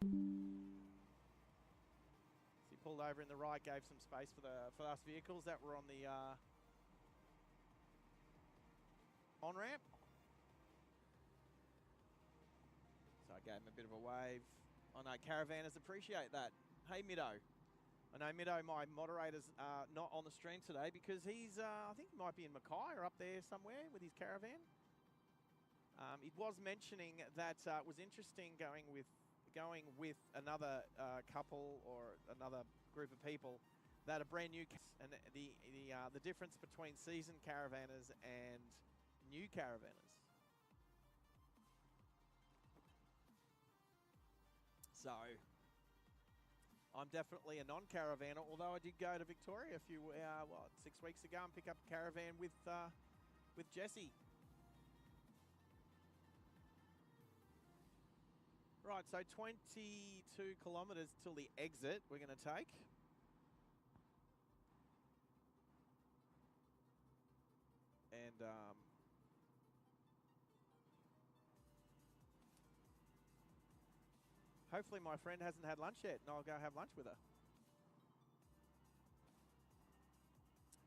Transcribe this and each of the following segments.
So he pulled over in the right, gave some space for the fast vehicles that were on the on-ramp. So I gave him a bit of a wave. I know caravanners appreciate that. Hey, Middo. I know Middo, my moderator's not on the stream today because he's, I think he might be in Mackay or up there somewhere with his caravan. He was mentioning that it was interesting going with another couple or another group of people that are brand new, and the difference between seasoned caravanners and new caravanners. So I'm definitely a non-caravanner, although I did go to Victoria a few 6 weeks ago and pick up a caravan with Jesse. Right, so 22 kilometres till the exit we're going to take. And hopefully my friend hasn't had lunch yet and I'll go have lunch with her.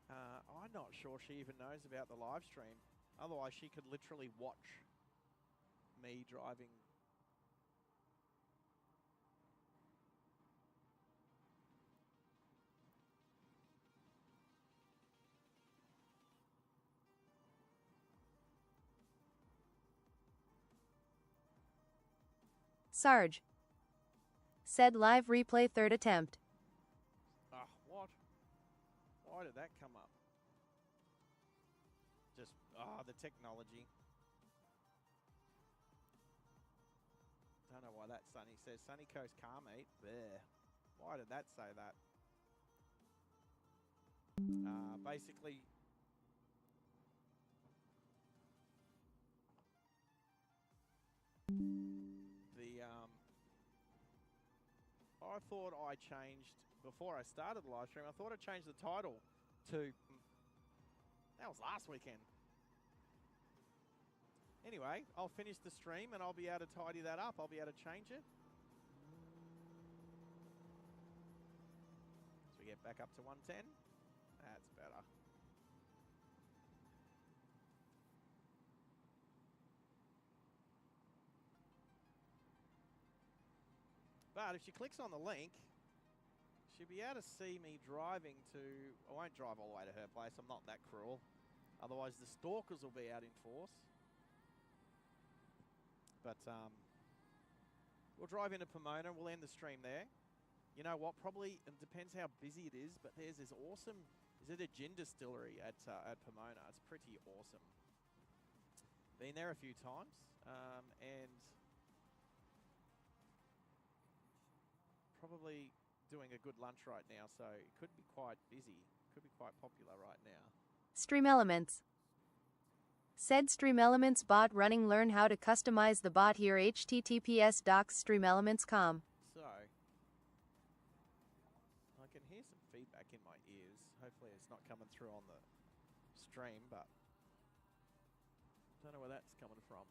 I'm not sure she even knows about the live stream. Otherwise, she could literally watch me driving. Sarge. Said live replay third attempt. Ah, what? Why did that come up? Just, the technology. Don't know why that Sunny says. Sunny Coast car meet. There. Why did that say that? Basically, I thought I changed, before I started the live stream, I thought I changed the title to, that was last weekend. Anyway, I'll finish the stream and I'll be able to tidy that up. I'll be able to change it. So we get back up to 110. That's better. But if she clicks on the link, she'll be able to see me driving to... I won't drive all the way to her place. I'm not that cruel. Otherwise, the stalkers will be out in force. But we'll drive into Pomona. We'll end the stream there. You know what? Probably, it depends how busy it is, but there's this awesome... Is it a gin distillery at Pomona? It's pretty awesome. Been there a few times. And... probably doing a good lunch right now, so it could be quite busy. Could be quite popular right now. Stream Elements. Said Stream Elements bot running. Learn how to customize the bot here. https://streamelements.com. So, I can hear some feedback in my ears. Hopefully it's not coming through on the stream, but don't know where that's coming from.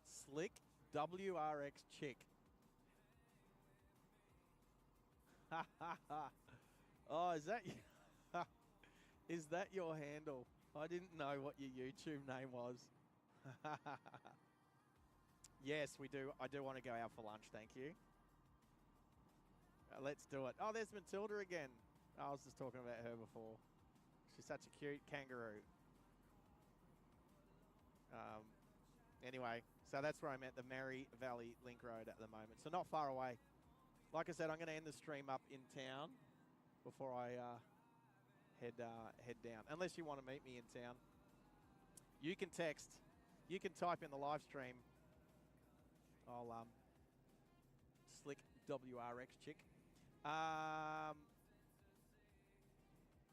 Slick WRX Chick. Oh, is that is that your handle? I didn't know what your YouTube name was. Yes, we do. I do want to go out for lunch, thank you. Let's do it. Oh, there's Matilda again. I was just talking about her before. She's such a cute kangaroo. Anyway, so that's where I'm at, the Mary Valley Link Road at the moment. So not far away. Like I said, I'm going to end the stream up in town before I head down. Unless you want to meet me in town. You can text. You can type in the live stream. I'll Slick WRX Chick.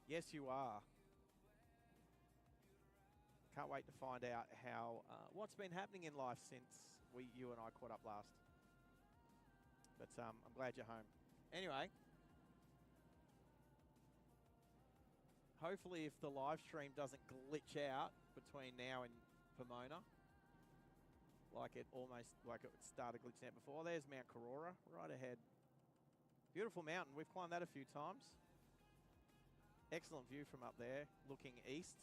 Yes, you are. Can't wait to find out how what's been happening in life since you and I caught up last. But I'm glad you're home. Anyway, hopefully if the live stream doesn't glitch out between now and Pomona, like it started glitching out before. There's Mount Karora right ahead. Beautiful mountain. We've climbed that a few times. Excellent view from up there, looking east.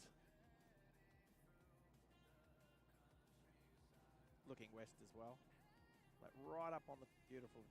Looking west as well. Like right up on the beautiful.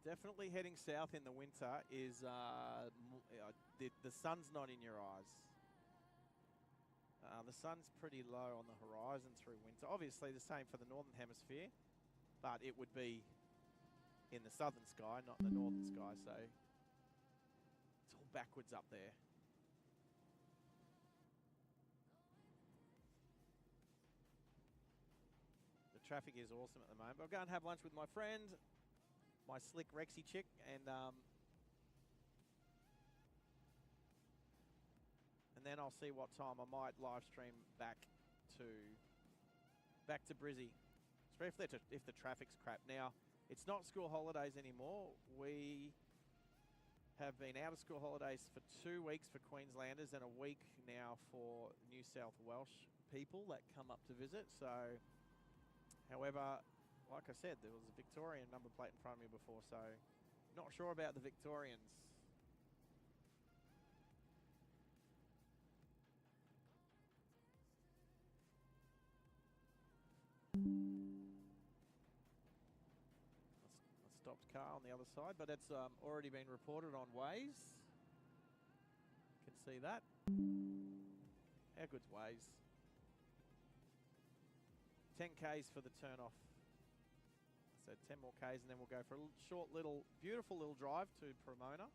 Definitely heading south in the winter is the sun's not in your eyes. The sun's pretty low on the horizon through winter. Obviously the same for the northern hemisphere, but it would be in the southern sky, not the northern sky, so it's all backwards up there. The traffic is awesome at the moment. I'll go and have lunch with my friend, my slick Rexy chick, and then I'll see what time I might live stream back to Brizzy, especially if the traffic's crap. Now, it's not school holidays anymore. We have been out of school holidays for 2 weeks for Queenslanders and a week now for New South Welsh people that come up to visit. So, however, like I said, there was a Victorian number plate in front of me before, so not sure about the Victorians. Stopped car on the other side, but it's already been reported on Waze. Can see that. How good's Waze? 10 Ks for the turn off. So 10 more Ks and then we'll go for a short little, beautiful little drive to Pomona.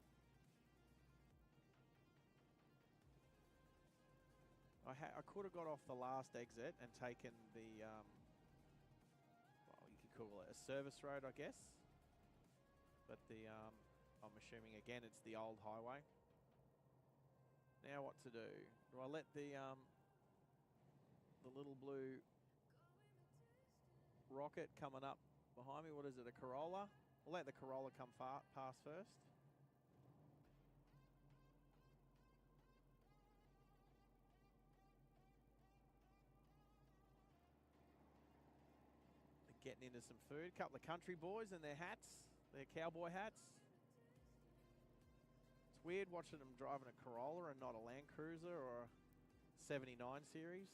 I could have got off the last exit and taken the, well, you could call it a service road, I guess. But the, I'm assuming again it's the old highway. Now what to do? Do I let the little blue rocket coming up behind me? What is it, a Corolla? We'll let the Corolla come past first. They're getting into some food. A couple of country boys in their hats. Their cowboy hats. It's weird watching them driving a Corolla and not a Land Cruiser or a 79 series.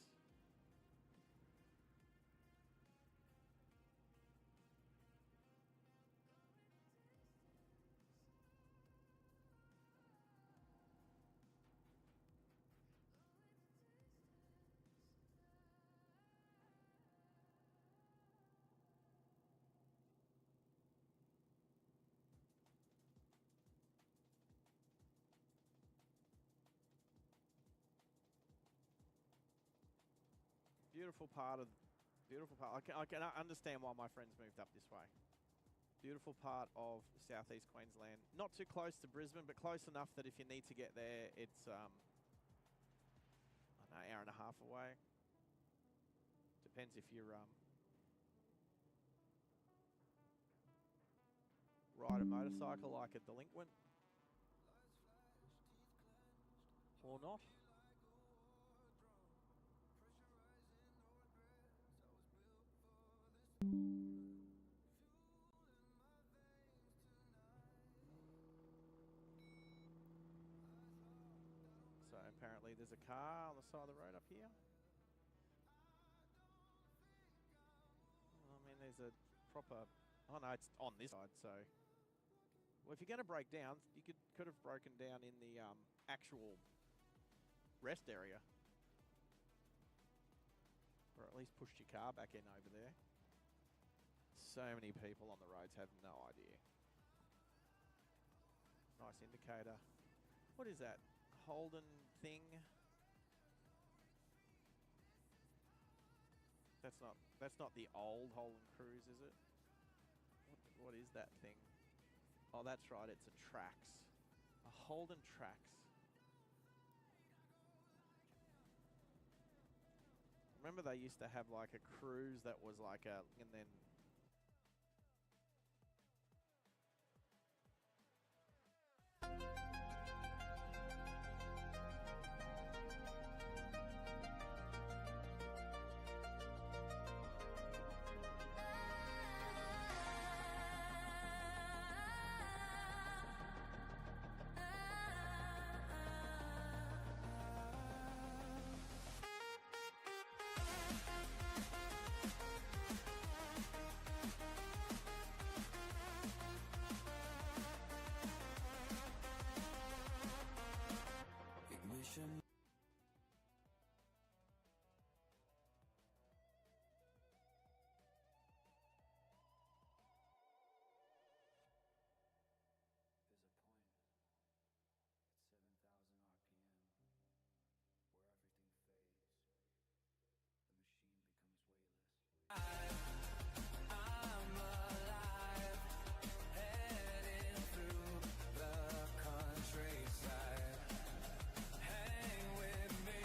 Beautiful part. I can understand why my friends moved up this way. Beautiful part of southeast Queensland. Not too close to Brisbane, but close enough that if you need to get there, it's I don't know, an hour and a half away. Depends if you're ride a motorcycle like a delinquent or not. So apparently there's a car on the side of the road up here. I mean, there's a proper, oh no, it's on this side, so. Well, if you're going to break down, you could have broken down in the actual rest area. Or at least pushed your car back in over there. So many people on the roads, have no idea. Nice indicator. What is that? Holden thing. That's not the old Holland Cruise, is it? What is that thing? Oh, that's right. It's a Trax. A Holden Trax. Remember they used to have like a cruise that was like a, and then ignition. There's a point at 7,000 RPM where everything fades. The machine becomes weightless. I'm alive, heading through the countryside. Hang with me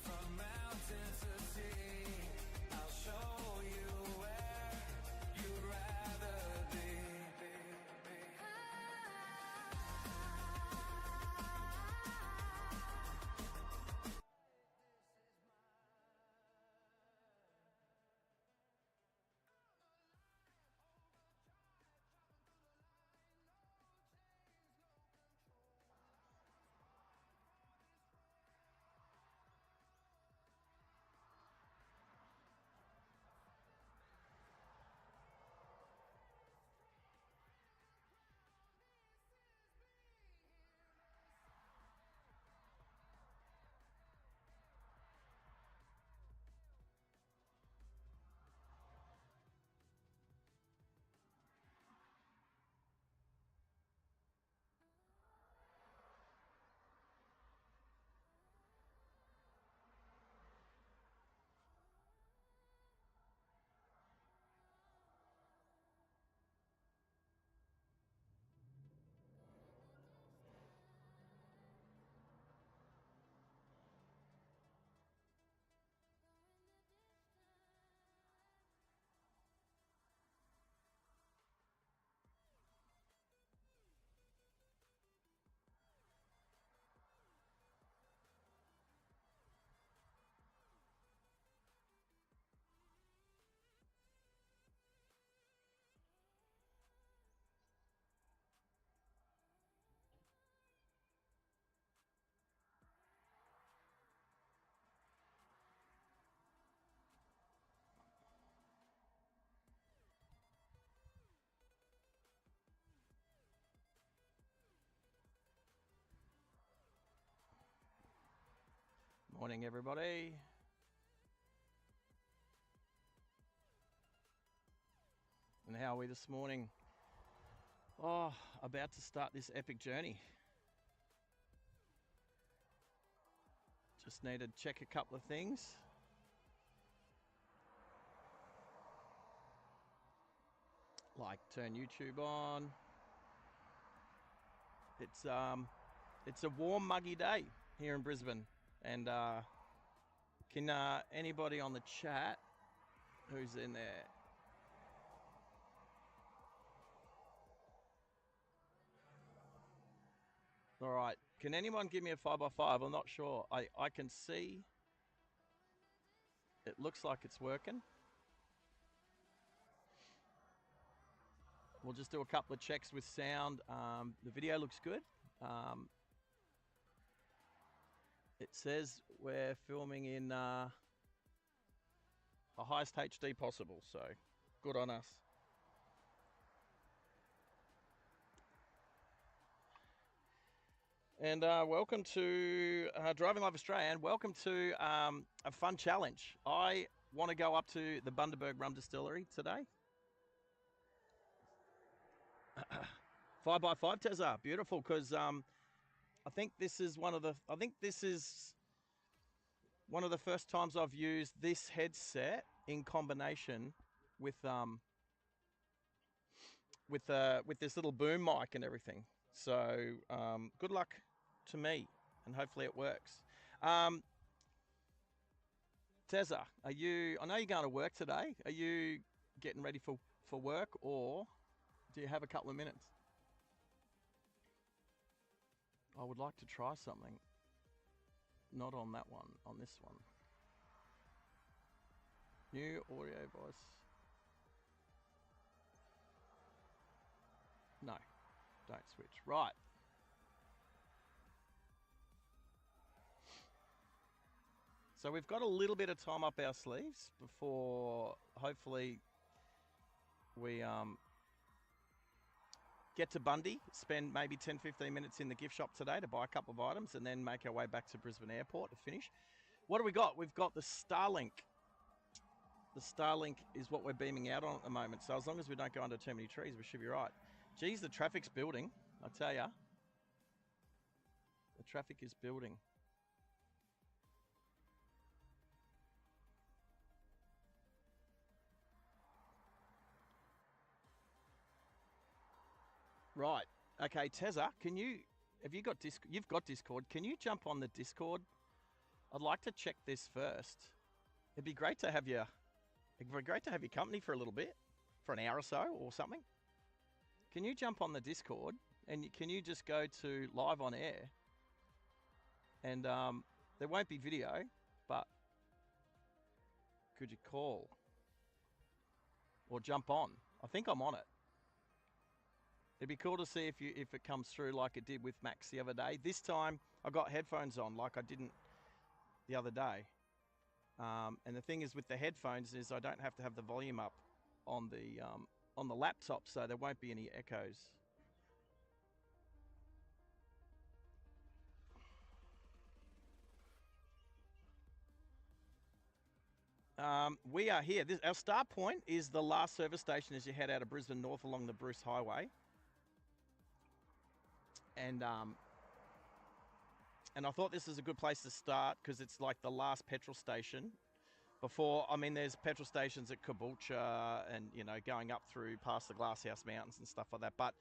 from mountain to sea. I'll show you where you'd rather be. morning, everybody. And how are we this morning? Oh, about to start this epic journey. Just need to check a couple of things. Like turn YouTube on. It's a warm, muggy day here in Brisbane. And can anybody on the chat who's in there? All right. Can anyone give me a 5x5? I'm not sure. I can see. It looks like it's working. We'll just do a couple of checks with sound. The video looks good. It says we're filming in the highest HD possible, so good on us. And welcome to Driving Live Australia, and welcome to a fun challenge. I want to go up to the Bundaberg Rum Distillery today. 5x5 Tezza, beautiful, because I think this is one of the first times I've used this headset in combination with this little boom mic and everything. So good luck to me, and hopefully it works. Tezza, are you? I know you're going to work today. Are you getting ready for work, or do you have a couple of minutes? I would like to try something. Not on that one, on this one. New audio voice. No, don't switch. Right. So we've got a little bit of time up our sleeves before hopefully we get to Bundy, spend maybe 10, 15 minutes in the gift shop today to buy a couple of items, and then make our way back to Brisbane Airport to finish. What do we got? We've got the Starlink. The Starlink is what we're beaming out on at the moment. So as long as we don't go under too many trees, we should be right. Geez, the traffic's building, I tell ya. The traffic is building. Right. Okay, Tezza, can you, have you got Discord? You've got Discord. Can you jump on the Discord? I'd like to check this first. It'd be great to have you. It'd be great to have your company for a little bit, for an hour or so, or something. Can you jump on the Discord and can you just go to live on air? And there won't be video, but could you call or jump on? I think I'm on it. It'd be cool to see if it comes through like it did with Max the other day. This time I got headphones on like I didn't the other day. And the thing is with the headphones is I don't have to have the volume up on the laptop, so there won't be any echoes. We are here. Our start point is the last service station as you head out of Brisbane North along the Bruce Highway. And I thought this is a good place to start because it's like the last petrol station before. I mean, there's petrol stations at Caboolture and, you know, going up through past the Glasshouse Mountains and stuff like that. But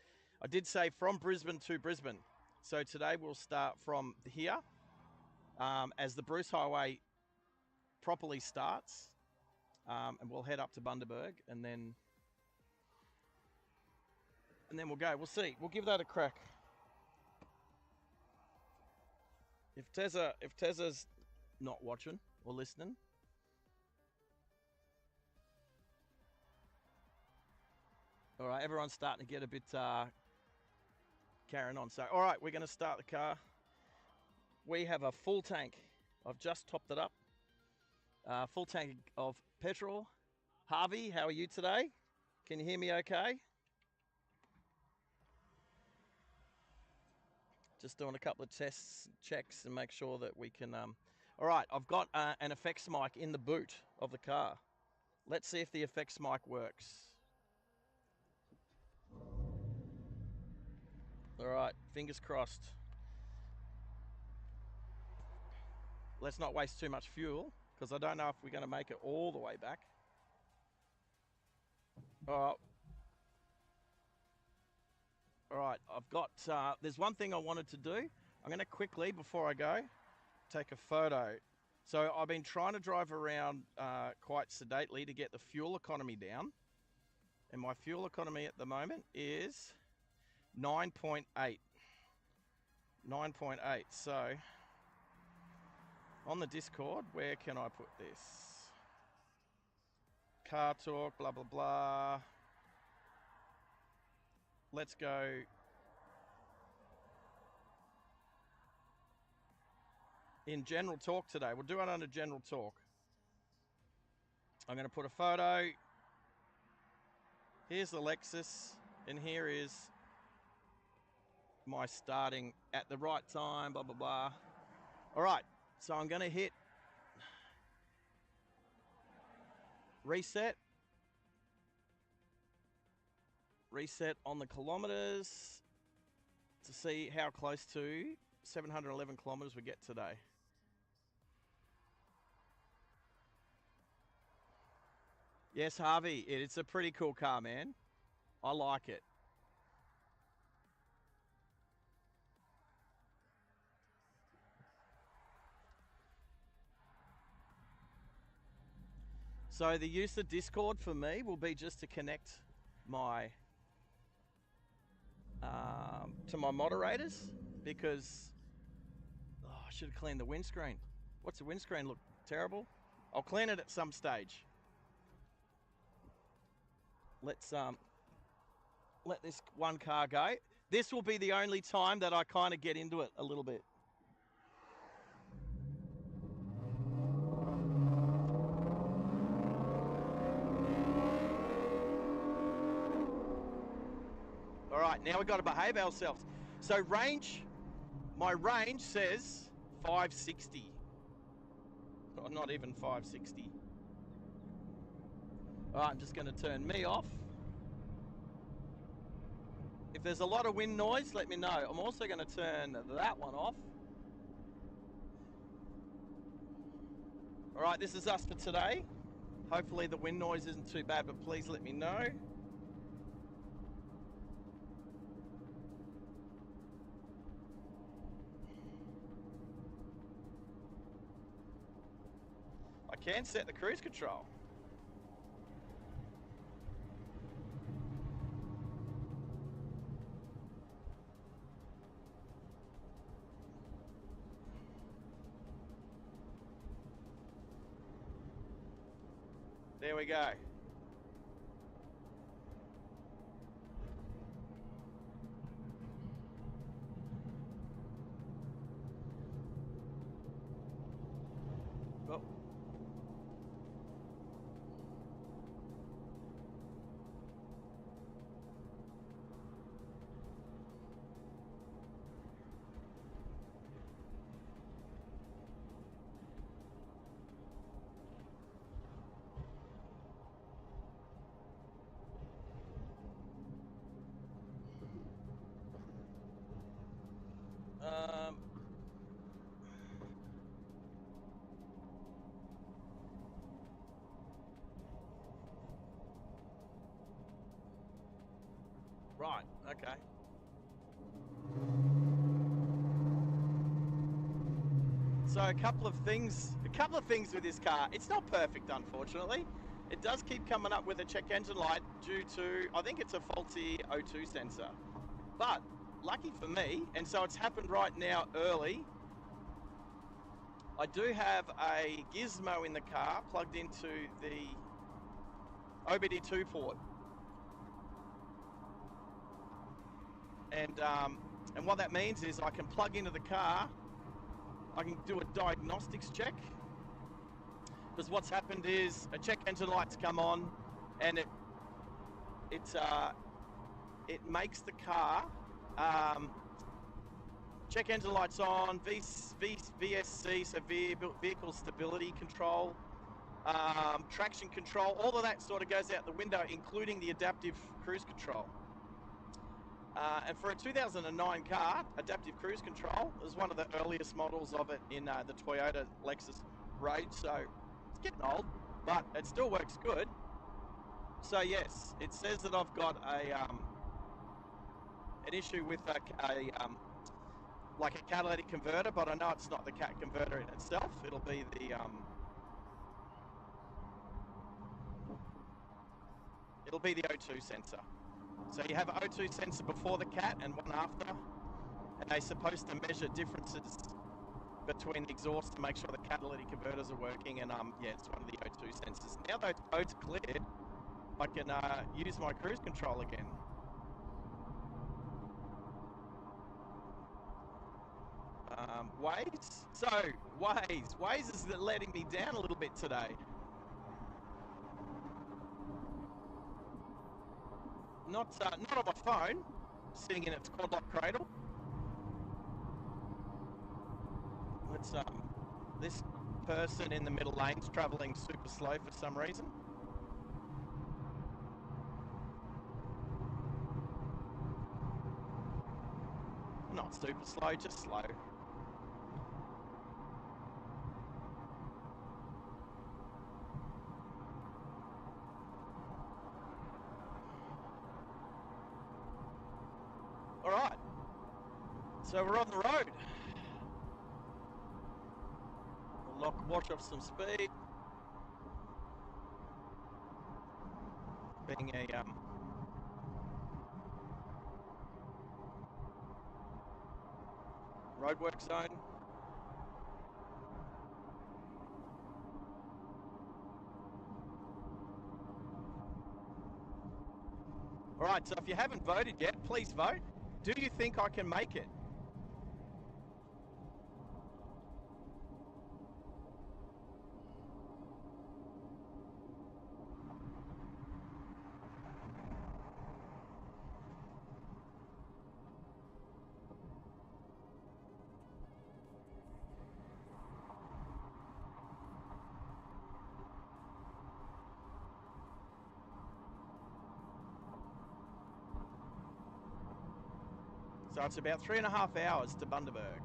I did say from Brisbane to Brisbane. So today we'll start from here as the Bruce Highway properly starts, and we'll head up to Bundaberg and then we'll go. We'll see. We'll give that a crack. If Tezza's not watching or listening, all right, everyone's starting to get a bit carrying on. So, all right, we're going to start the car. We have a full tank. I've just topped it up. Full tank of petrol. Harvey, how are you today? Can you hear me okay? Just doing a couple of tests, checks, and make sure that we can... All right, I've got an effects mic in the boot of the car. Let's see if the effects mic works. All right, fingers crossed. Let's not waste too much fuel, because I don't know if we're going to make it all the way back. All right, I've got, there's one thing I wanted to do. I'm going to quickly, before I go, take a photo. So I've been trying to drive around quite sedately to get the fuel economy down. And my fuel economy at the moment is 9.8. 9.8. So on the Discord, where can I put this? Car talk, blah, blah, blah. Let's go. In general talk today. We'll do it under general talk. I'm going to put a photo. Here's the Lexus, and here is my starting at the right time, blah, blah, blah. All right, so I'm going to hit reset. Reset on the kilometers to see how close to 711 kilometers we get today. Yes, Harvey, it's a pretty cool car, man. I like it. So the use of Discord for me will be just to connect my to my moderators, because I should have cleaned the windscreen. What's the windscreen look terrible? I'll clean it at some stage. Let's let this one car go. This will be the only time that I kind of get into it a little bit. All right, now we've got to behave ourselves. So range, my range says 560. Oh, not even 560. All right, I'm just going to turn me off. If there's a lot of wind noise, let me know. I'm also going to turn that one off. All right, this is us for today. Hopefully the wind noise isn't too bad, but please let me know. I can set the cruise control. There we go. Oh. Right, okay. So a couple of things with this car. It's not perfect, unfortunately. It does keep coming up with a check engine light due to, I think it's a faulty O2 sensor. But lucky for me, and so it's happened right now early, I do have a gizmo in the car plugged into the OBD2 port. And what that means is I can plug into the car, I can do a diagnostics check, because what's happened is a check engine light's come on, and it makes the car check engine lights on, VSC, so vehicle stability control, traction control, all of that sort of goes out the window, including the adaptive cruise control. And for a 2009 car, adaptive cruise control is one of the earliest models of it in the Toyota Lexus range, so it's getting old, but it still works good. So yes, it says that I've got an issue with like a catalytic converter, but I know it's not the cat converter in itself. It'll be the O2 sensor. So you have an O2 sensor before the cat and one after, and they're supposed to measure differences between the exhaust to make sure the catalytic converters are working, and yeah, it's one of the O2 sensors. Now those codes cleared, I can use my cruise control again. Waze? So, Waze is letting me down a little bit today. Not on my phone, sitting in its quad lock cradle. It's this person in the middle lane's travelling super slow for some reason. Not super slow, just slow. So we're on the road. We'll watch off some speed. Being a roadwork zone. All right, so if you haven't voted yet, please vote. Do you think I can make it? So it's about 3.5 hours to Bundaberg.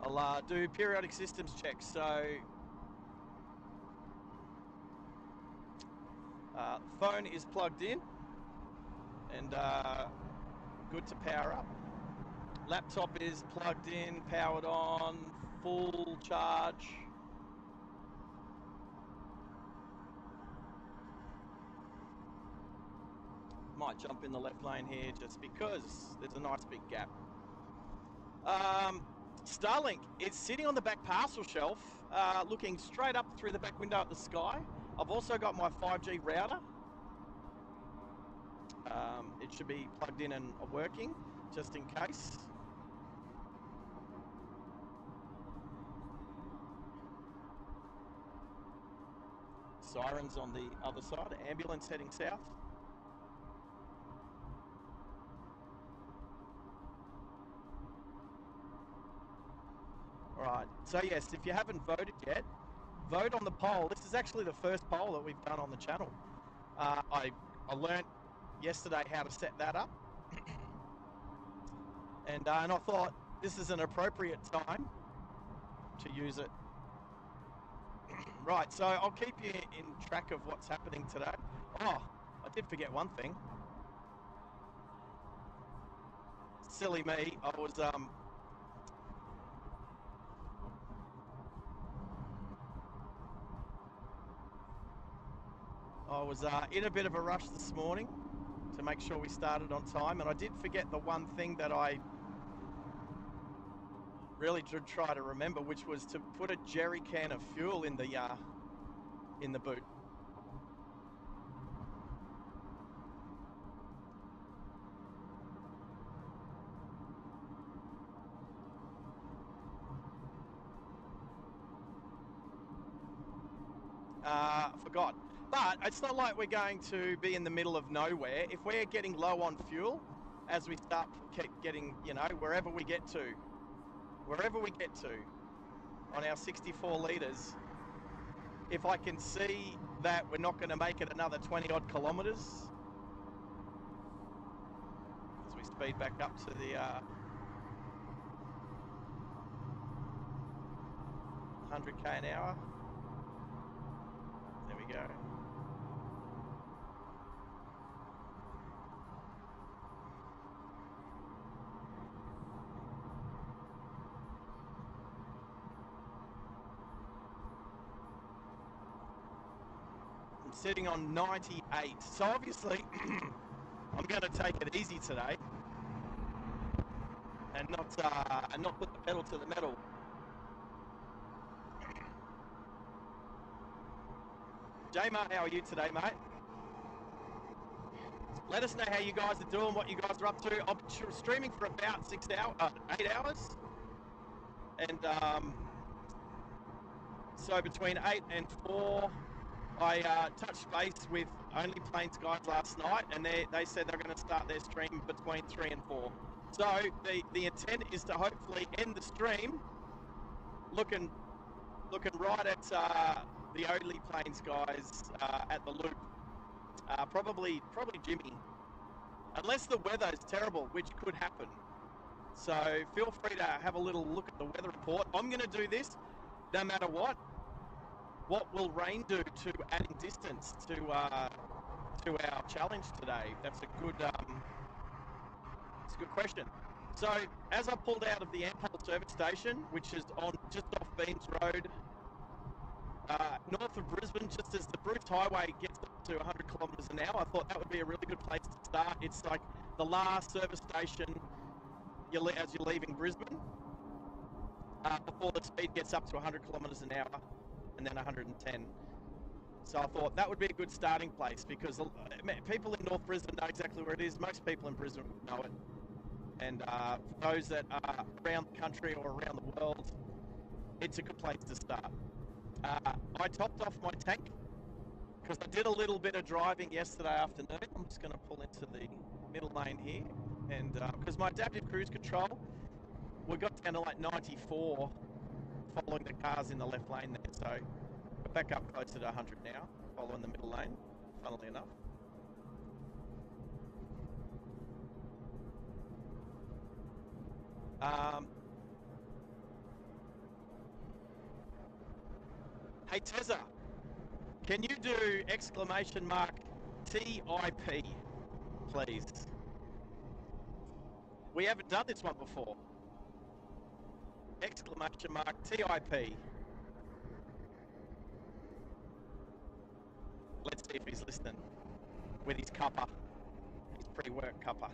I'll do periodic systems checks. So phone is plugged in and good to power up. Laptop is plugged in, powered on, full charge. Might jump in the left lane here just because there's a nice big gap. Starlink, it's sitting on the back parcel shelf, looking straight up through the back window at the sky. I've also got my 5G router. It should be plugged in and working, just in case. Sirens on the other side, ambulance heading south. Alright, so yes, if you haven't voted yet, vote on the poll. This is actually the first poll that we've done on the channel. I learnt yesterday how to set that up. and I thought this is an appropriate time to use it. Right, so I'll keep you in track of what's happening today. Oh, I did forget one thing. Silly me, I was in a bit of a rush this morning to make sure we started on time, and I did forget the one thing that I really did try to remember, which was to put a jerry can of fuel in the boot. Forgot. But it's not like we're going to be in the middle of nowhere. If we're getting low on fuel, as we start getting, wherever we get to on our 64 litres, if I can see that we're not going to make it another 20 odd kilometres, as we speed back up to the 100k an hour. There we go. I'm sitting on 98. So obviously, I'm going to take it easy today and not put the pedal to the metal. J-Mart, how are you today, mate? Let us know how you guys are doing, what you guys are up to. I'm streaming for about 8 hours. And so between 8 and 4, I touched base with Only Plains guys last night, and they said they're going to start their stream between 3 and 4. So the intent is to hopefully end the stream looking right at the Only Plains guys at the loop. Probably Jimmy, unless the weather is terrible, which could happen. So feel free to have a little look at the weather report. I'm going to do this no matter what. What will rain do to adding distance to to our challenge today? That's a good question. So as I pulled out of the Ampol service station, which is on just off Beans Road, north of Brisbane, just as the Bruce Highway gets up to 100 kilometres an hour, I thought that would be a really good place to start. It's like the last service station as you're leaving Brisbane, before the speed gets up to 100 kilometres an hour, and then 110. So I thought that would be a good starting place, because people in North Brisbane know exactly where it is. Most people in Brisbane know it. And for those that are around the country or around the world, it's a good place to start. I topped off my tank because I did a little bit of driving yesterday afternoon. I'm just going to pull into the middle lane here, and because my adaptive cruise control, we got down to like 94 following the cars in the left lane there, so we're back up closer to 100 now, following the middle lane, funnily enough. Hey Tezza, can you do exclamation mark TIP, please? We haven't done this one before. Exclamation mark TIP. Let's see if he's listening with his cuppa, his pre-work cuppa.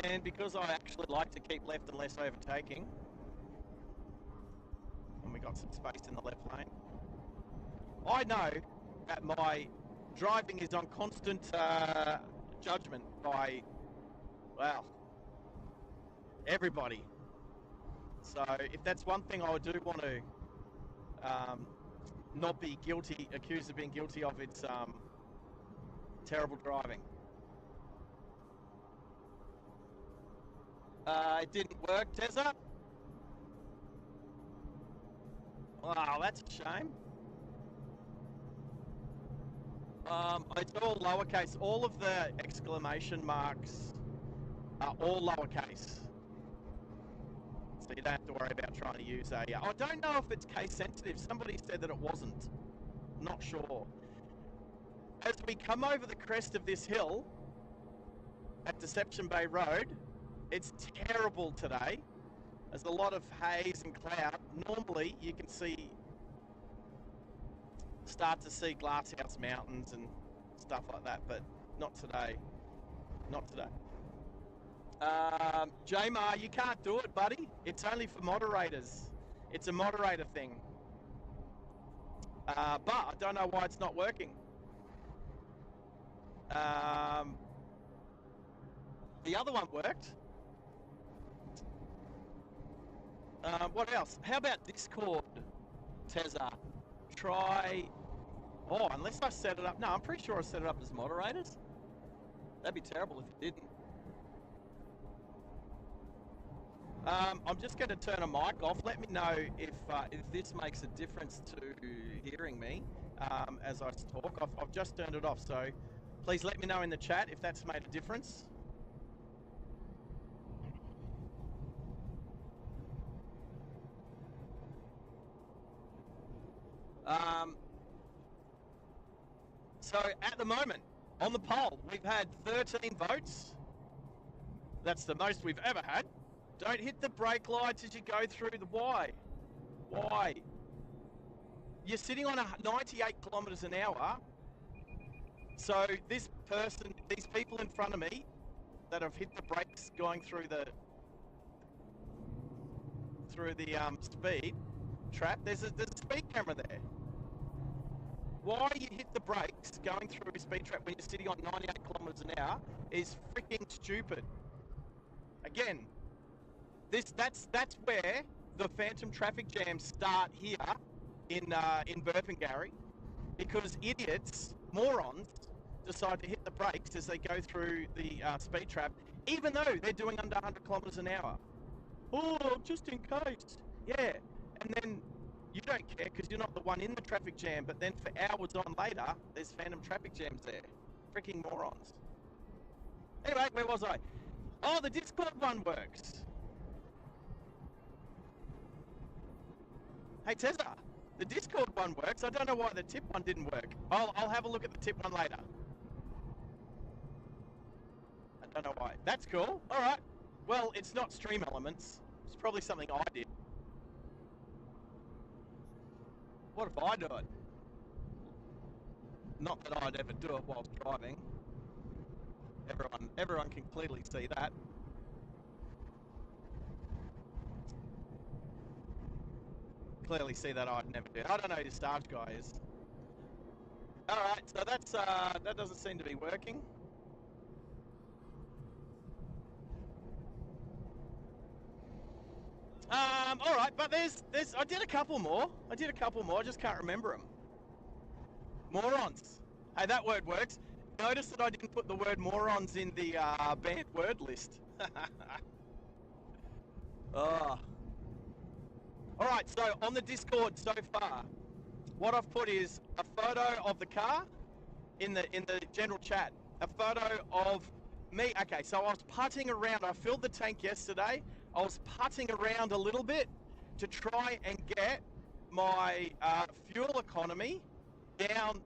And because I actually like to keep left and less overtaking, and we got some space in the left lane, I know that my driving is on constant judgment by, well, everybody. So if that's one thing I do want to not be accused of being guilty of, it's terrible driving. It didn't work, Tezza. Wow, that's a shame. It's all lowercase. All of the exclamation marks are all lowercase. So you don't have to worry about trying to use a... I don't know if it's case sensitive. Somebody said that it wasn't. Not sure. As we come over the crest of this hill at Deception Bay Road, it's terrible today. There's a lot of haze and cloud. Normally you can start to see Glasshouse Mountains and stuff like that, but not today. Not today. Jamar, you can't do it, buddy. It's only for moderators. It's a moderator thing. But I don't know why it's not working. The other one worked. What else? How about Discord, Tezza? Try... Oh, unless I set it up... No, I'm pretty sure I set it up as moderators. That'd be terrible if you didn't. I'm just going to turn a mic off. Let me know if this makes a difference to hearing me as I talk. I've just turned it off, so please let me know in the chat if that's made a difference. So at the moment, on the poll, we've had 13 votes. That's the most we've ever had. Don't hit the brake lights as you go through the... Why? Why? You're sitting on 98 kilometres an hour. So this person, these people in front of me that have hit the brakes going through the speed trap, there's a speed camera there. Why you hit the brakes going through a speed trap when you're sitting on 98 kilometres an hour is freaking stupid. Again, that's where the phantom traffic jams start here in Burpengary, because idiots, morons, decide to hit the brakes as they go through the speed trap, even though they're doing under 100 kilometres an hour. Oh, just in case. Yeah, and then you don't care because you're not the one in the traffic jam, but then for hours on later, there's phantom traffic jams there. Freaking morons. Anyway, where was I? Oh, the Discord one works. Hey, Tezza, the Discord one works. I don't know why the tip one didn't work. I'll have a look at the tip one later. I don't know why. That's cool. All right. Well, it's not Stream Elements. It's probably something I did. What if I do it? Not that I'd ever do it whilst driving. Everyone can clearly see that. Clearly see that I'd never do it. I don't know who the SARGE guy is. All right, so that's that doesn't seem to be working. All right, but there's I did a couple more. I just can't remember them. Morons. Hey, that word works. Notice that I didn't put the word morons in the banned word list. Oh. All right, so on the Discord so far, what I've put is a photo of the car in the general chat. A photo of me. Okay, so I was putting around. I filled the tank yesterday. I was putting around a little bit to try and get my fuel economy down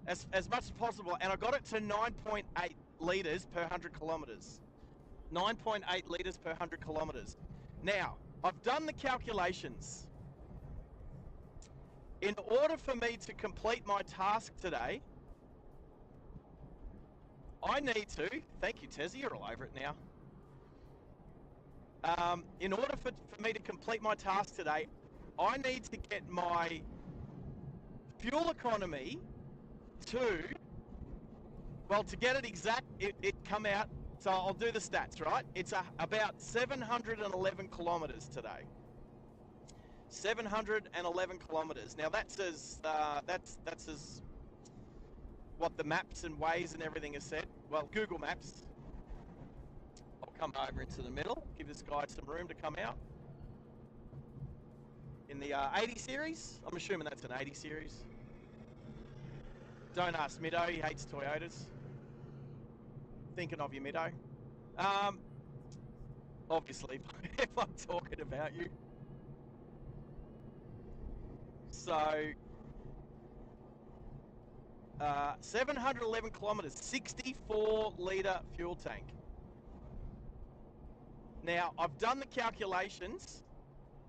as much as possible, and I got it to 9.8 litres per 100 kilometres. 9.8 litres per 100 kilometres. Now, I've done the calculations. In order for me to complete my task today, I need to, thank you Tezzy, you're all over it now. In order for me to complete my task today, I need to get my fuel economy to get it exact, it come out, so I'll do the stats, right? It's about 711 kilometres today. 711 kilometres. Now that's as what the maps and Waze and everything has said. Well, Google Maps. I'll come over into the middle, give this guy some room to come out. In the 80 series, I'm assuming that's an 80 series. Don't ask Middo, he hates Toyotas. Thinking of you, Middo. Obviously, if I'm talking about you. So, 711 kilometres, 64 litre fuel tank. Now, I've done the calculations,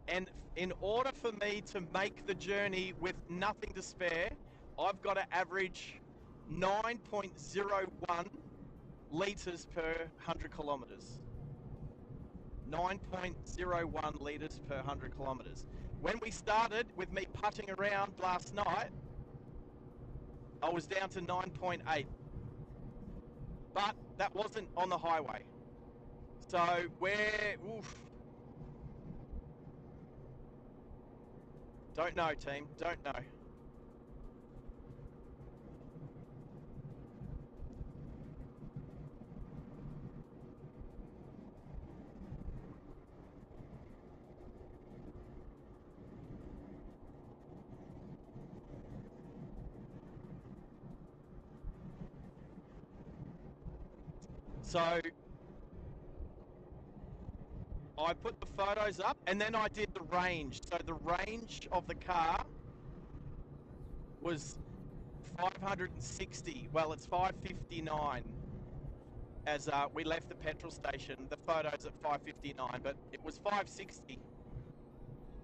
and in order for me to make the journey with nothing to spare, I've got to average 9.01 litres per 100 kilometres. 9.01 litres per 100 kilometres. When we started with me putting around last night, I was down to 9.8. But that wasn't on the highway. So oof. Don't know, team, don't know. So I put the photos up and then I did the range. So the range of the car was 560. Well, it's 559 as we left the petrol station. The photo's at 559, but it was 560.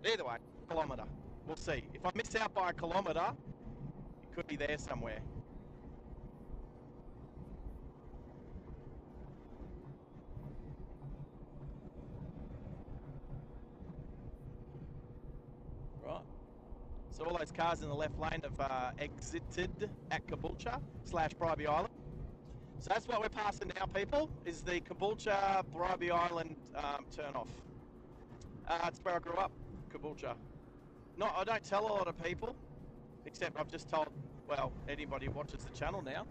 Either way, kilometre. We'll see. If I miss out by a kilometre, it could be there somewhere. Right. So all those cars in the left lane have exited at Caboolture/Bribie Island. So that's what we're passing now, people, is the Caboolture-Bribie Island turn-off. It's where I grew up, Caboolture. I don't tell a lot of people, except I've just told, well, anybody who watches the channel now.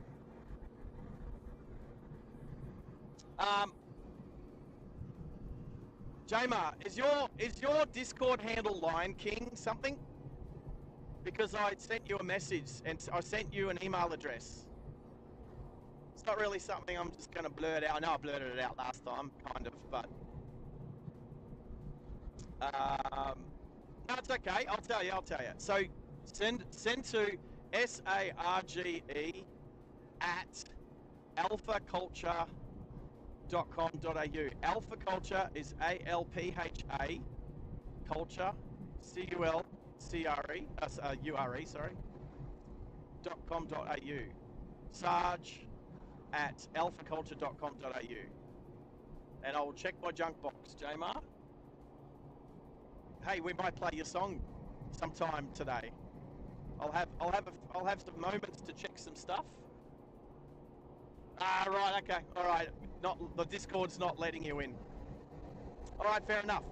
Jamar, is your Discord handle Lion King something? Because I sent you a message and I sent you an email address. It's not really something I'm just going to blurt out. I know I blurted it out last time, kind of, but... no, it's okay. I'll tell you. So send to SARGE at alphaculture.com.au. Alpha Culture is ALPHA culture, CULCRE, sorry, .com.au. Sarge at alphaculture.com.au. And I will check my junk box, Jamar. Hey, we might play your song sometime today. I'll have some moments to check some stuff. Ah, right, okay, all right. Not the Discord's not letting you in. All right, fair enough.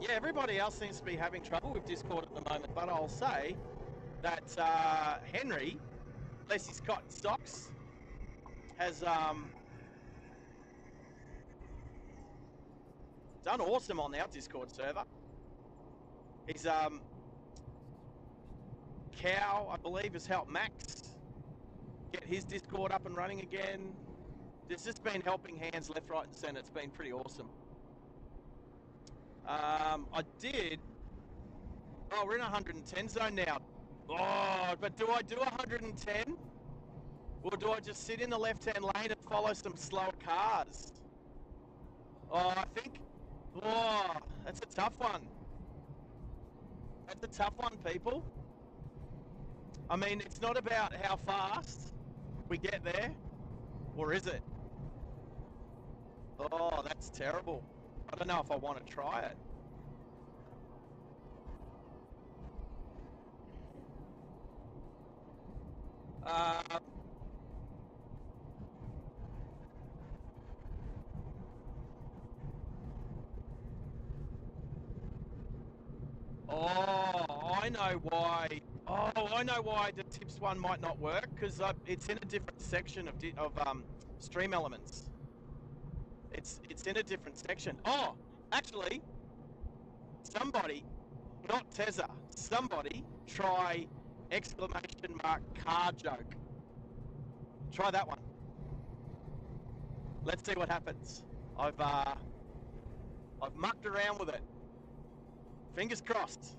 Yeah, everybody else seems to be having trouble with Discord at the moment, but I'll say that Henry, bless his cotton socks, has done awesome on our Discord server. He's Cow, I believe, has helped Max get his Discord up and running again. There's just been helping hands left, right, and centre. It's been pretty awesome. I did. Oh, we're in 110 zone now. Oh, but do I do 110? Or do I just sit in the left-hand lane and follow some slower cars? Oh, I think... Oh, that's a tough one. That's a tough one, people. I mean, it's not about how fast we get there, or is it? Oh, that's terrible. I don't know if I want to try it. Oh, I know why. Oh, I know why the tips one might not work, because it's in a different section of stream elements. It's in a different section. Oh, actually, somebody, not Tezza, somebody try exclamation mark car joke. Try that one. Let's see what happens. I've mucked around with it. Fingers crossed.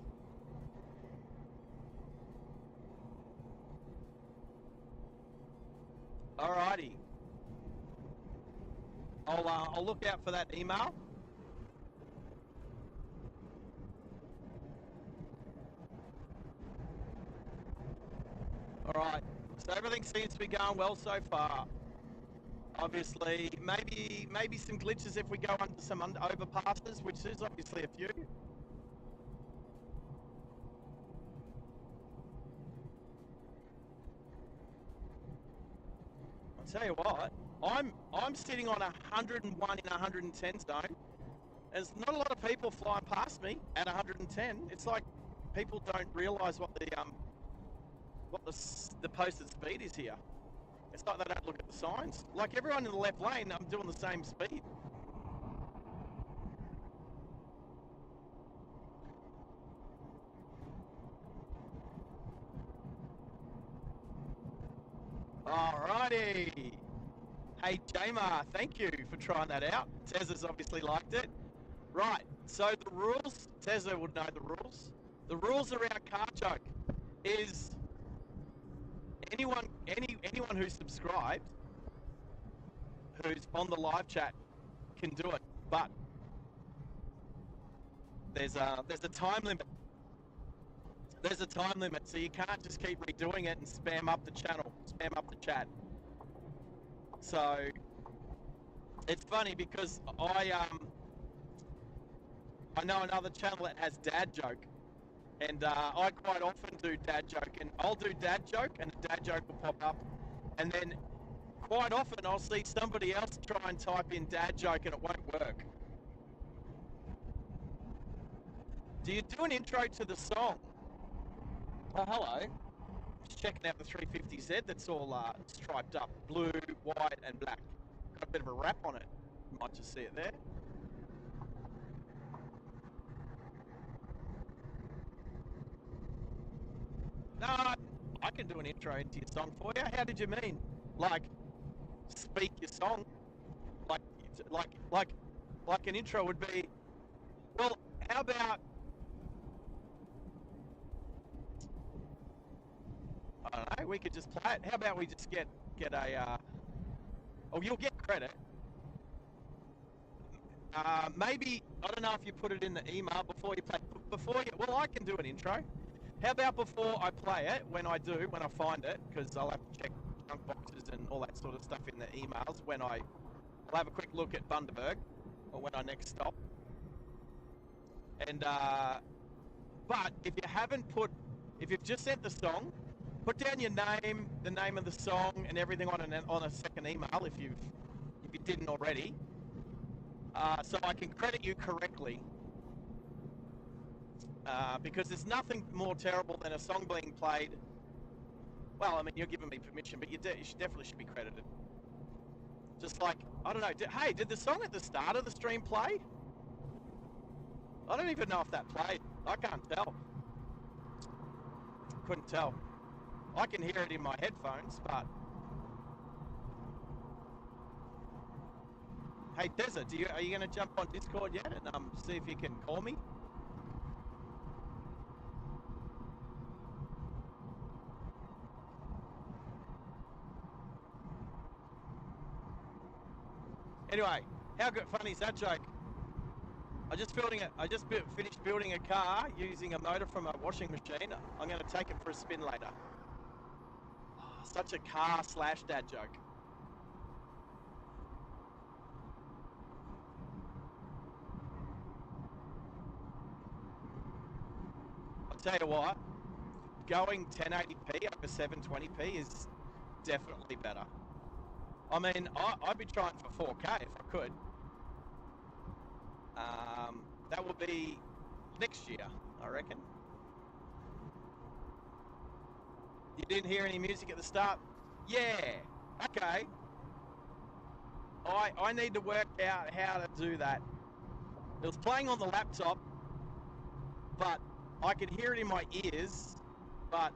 Alrighty. I'll look out for that email. Alright. So everything seems to be going well so far. Obviously, maybe some glitches if we go under some overpasses, which is obviously a few. Tell you what, I'm sitting on 101 in 110 zone. There's not a lot of people flying past me at 110. It's like people don't realise what the posted speed is here. It's like they don't look at the signs. Like everyone in the left lane, I'm doing the same speed. Alrighty. Hey, Jamar, thank you for trying that out. Tezza's obviously liked it. Right, so the rules, Tezza would know the rules. The rules around car joke is anyone who's subscribed, who's on the live chat, can do it, but there's a time limit. There's a time limit, so you can't just keep redoing it and spam up the channel, spam up the chat. So it's funny because I know another channel that has dad joke, and I quite often do dad joke, and I'll do dad joke, and a dad joke will pop up, and then quite often I'll see somebody else try and type in dad joke and it won't work. Do you do an intro to the song? Oh, hello. Just checking out the 350Z that's all striped up, blue, white, and black. Got a bit of a wrap on it. You might just see it there. No, I can do an intro into your song for you. How did you mean? Like, speak your song? Like an intro would be, well, how about, I don't know, we could just play it. How about we just get a, oh, you'll get credit. Maybe, I don't know if you put it in the email before you play, well, I can do an intro. How about before I play it, when I find it, because I'll have to check junk boxes and all that sort of stuff in the emails I'll have a quick look at Bundaberg, or when I next stop. And, but if you've just sent the song, put down your name, the name of the song, and everything on a second email if you didn't already, so I can credit you correctly. Because there's nothing more terrible than a song being played. Well, I mean, you're giving me permission, but you definitely should be credited. Just like, I don't know, hey, did the song at the start of the stream play? I don't even know if that played. I can't tell. Couldn't tell. I can hear it in my headphones, but... Hey, Tezza, are you going to jump on Discord yet and see if you can call me? Anyway, how good funny is that joke? I just finished building a car using a motor from a washing machine. I'm going to take it for a spin later. Oh, such a car / dad joke. I'll tell you what, going 1080p over 720p is definitely better. I mean, I'd be trying for 4K if I could. That will be next year, I reckon. You didn't hear any music at the start? Yeah, okay. I need to work out how to do that. It was playing on the laptop, but I could hear it in my ears, but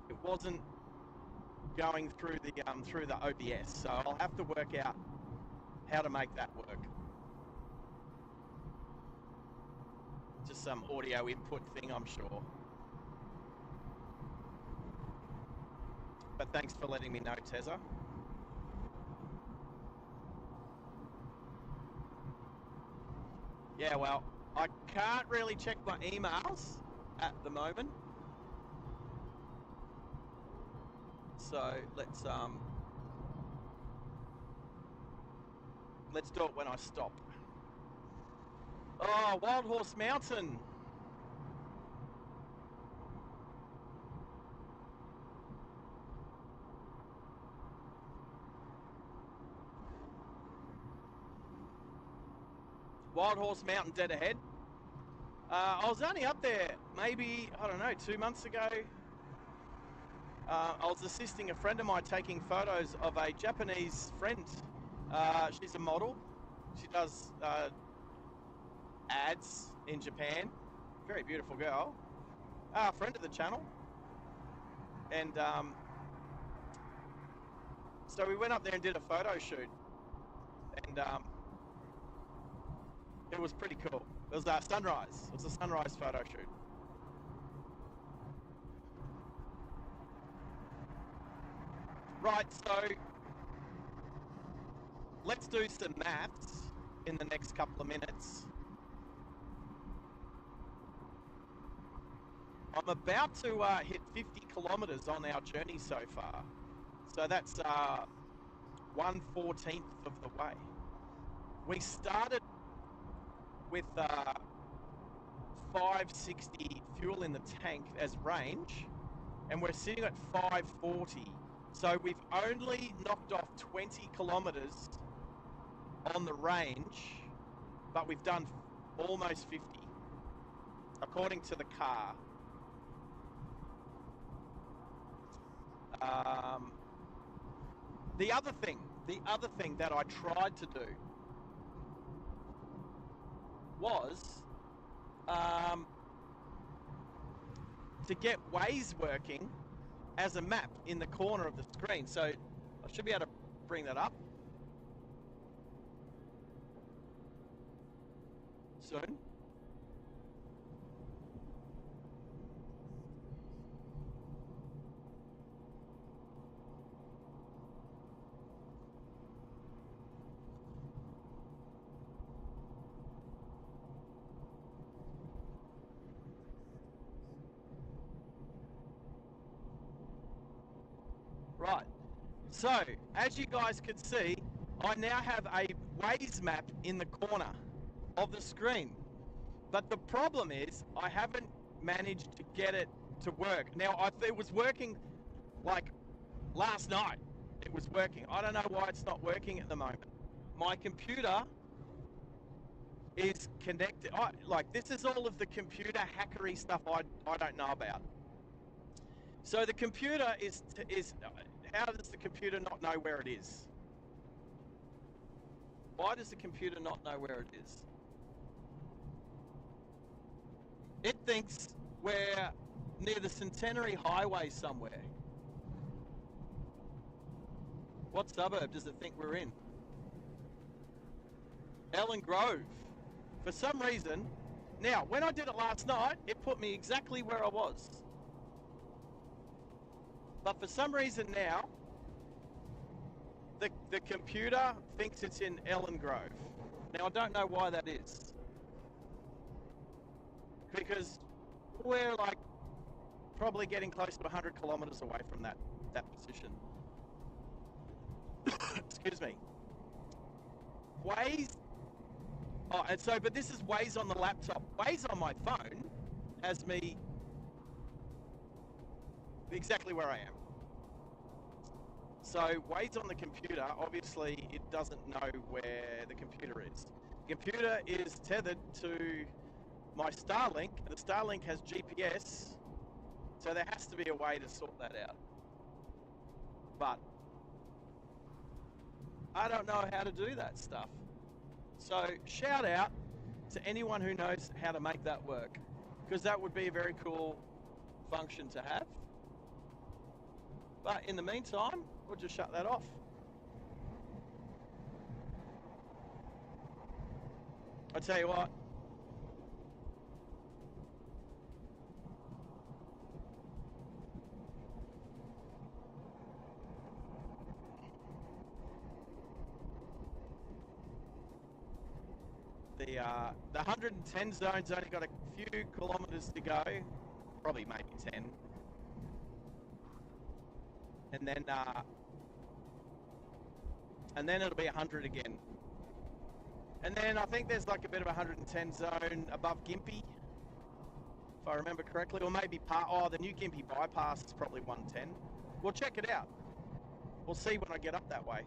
it wasn't going through the OBS, so I'll have to work out how to make that work. Just some audio input thing, I'm sure. But thanks for letting me know, Tezza. Yeah, well, I can't really check my emails at the moment. So let's do it when I stop. Oh, Wild Horse Mountain. Wild Horse Mountain dead ahead. I was only up there maybe, I don't know, 2 months ago. I was assisting a friend of mine taking photos of a Japanese friend. She's a model. She does ads in Japan. Very beautiful girl. Friend of the channel. And so we went up there and did a photo shoot. And it was pretty cool. It was sunrise. It was a sunrise photo shoot. Right, so let's do some maths in the next couple of minutes. I'm about to hit 50 kilometers on our journey so far. So that's 1/14 of the way. We started with 560 fuel in the tank as range, and we're sitting at 540. So we've only knocked off 20 kilometers on the range, but we've done almost 50, according to the car. The other thing that I tried to do was to get Waze working as a map in the corner of the screen. So I should be able to bring that up soon. Right. So, as you guys can see, I now have a Waze map in the corner of the screen. But the problem is, I haven't managed to get it to work. Now, it was working like last night. It was working. I don't know why it's not working at the moment. My computer is connected. This is all of the computer hackery stuff I don't know about. So the computer is how does the computer not know where it is? Why does the computer not know where it is? It thinks we're near the Centenary Highway somewhere. What suburb does it think we're in? Ellen Grove. For some reason, now, when I did it last night, it put me exactly where I was. But for some reason now, the computer thinks it's in Ellen Grove. Now, I don't know why that is. Because we're like probably getting close to 100 kilometers away from that position. Excuse me. Waze. Oh, and so, but this is Waze on the laptop. Waze on my phone has me exactly where I am. So Waze on the computer, obviously it doesn't know where the computer is. The computer is tethered to my Starlink. The Starlink has GPS, so there has to be a way to sort that out. But I don't know how to do that stuff. So shout out to anyone who knows how to make that work, because that would be a very cool function to have. But in the meantime, we'll just shut that off. I tell you what, the 110 zone's only got a few kilometers to go, probably maybe 10. And then it'll be 100 again. And then I think there's like a bit of a 110 zone above Gympie, if I remember correctly, or maybe the new Gympie bypass is probably 110. We'll check it out. We'll see when I get up that way.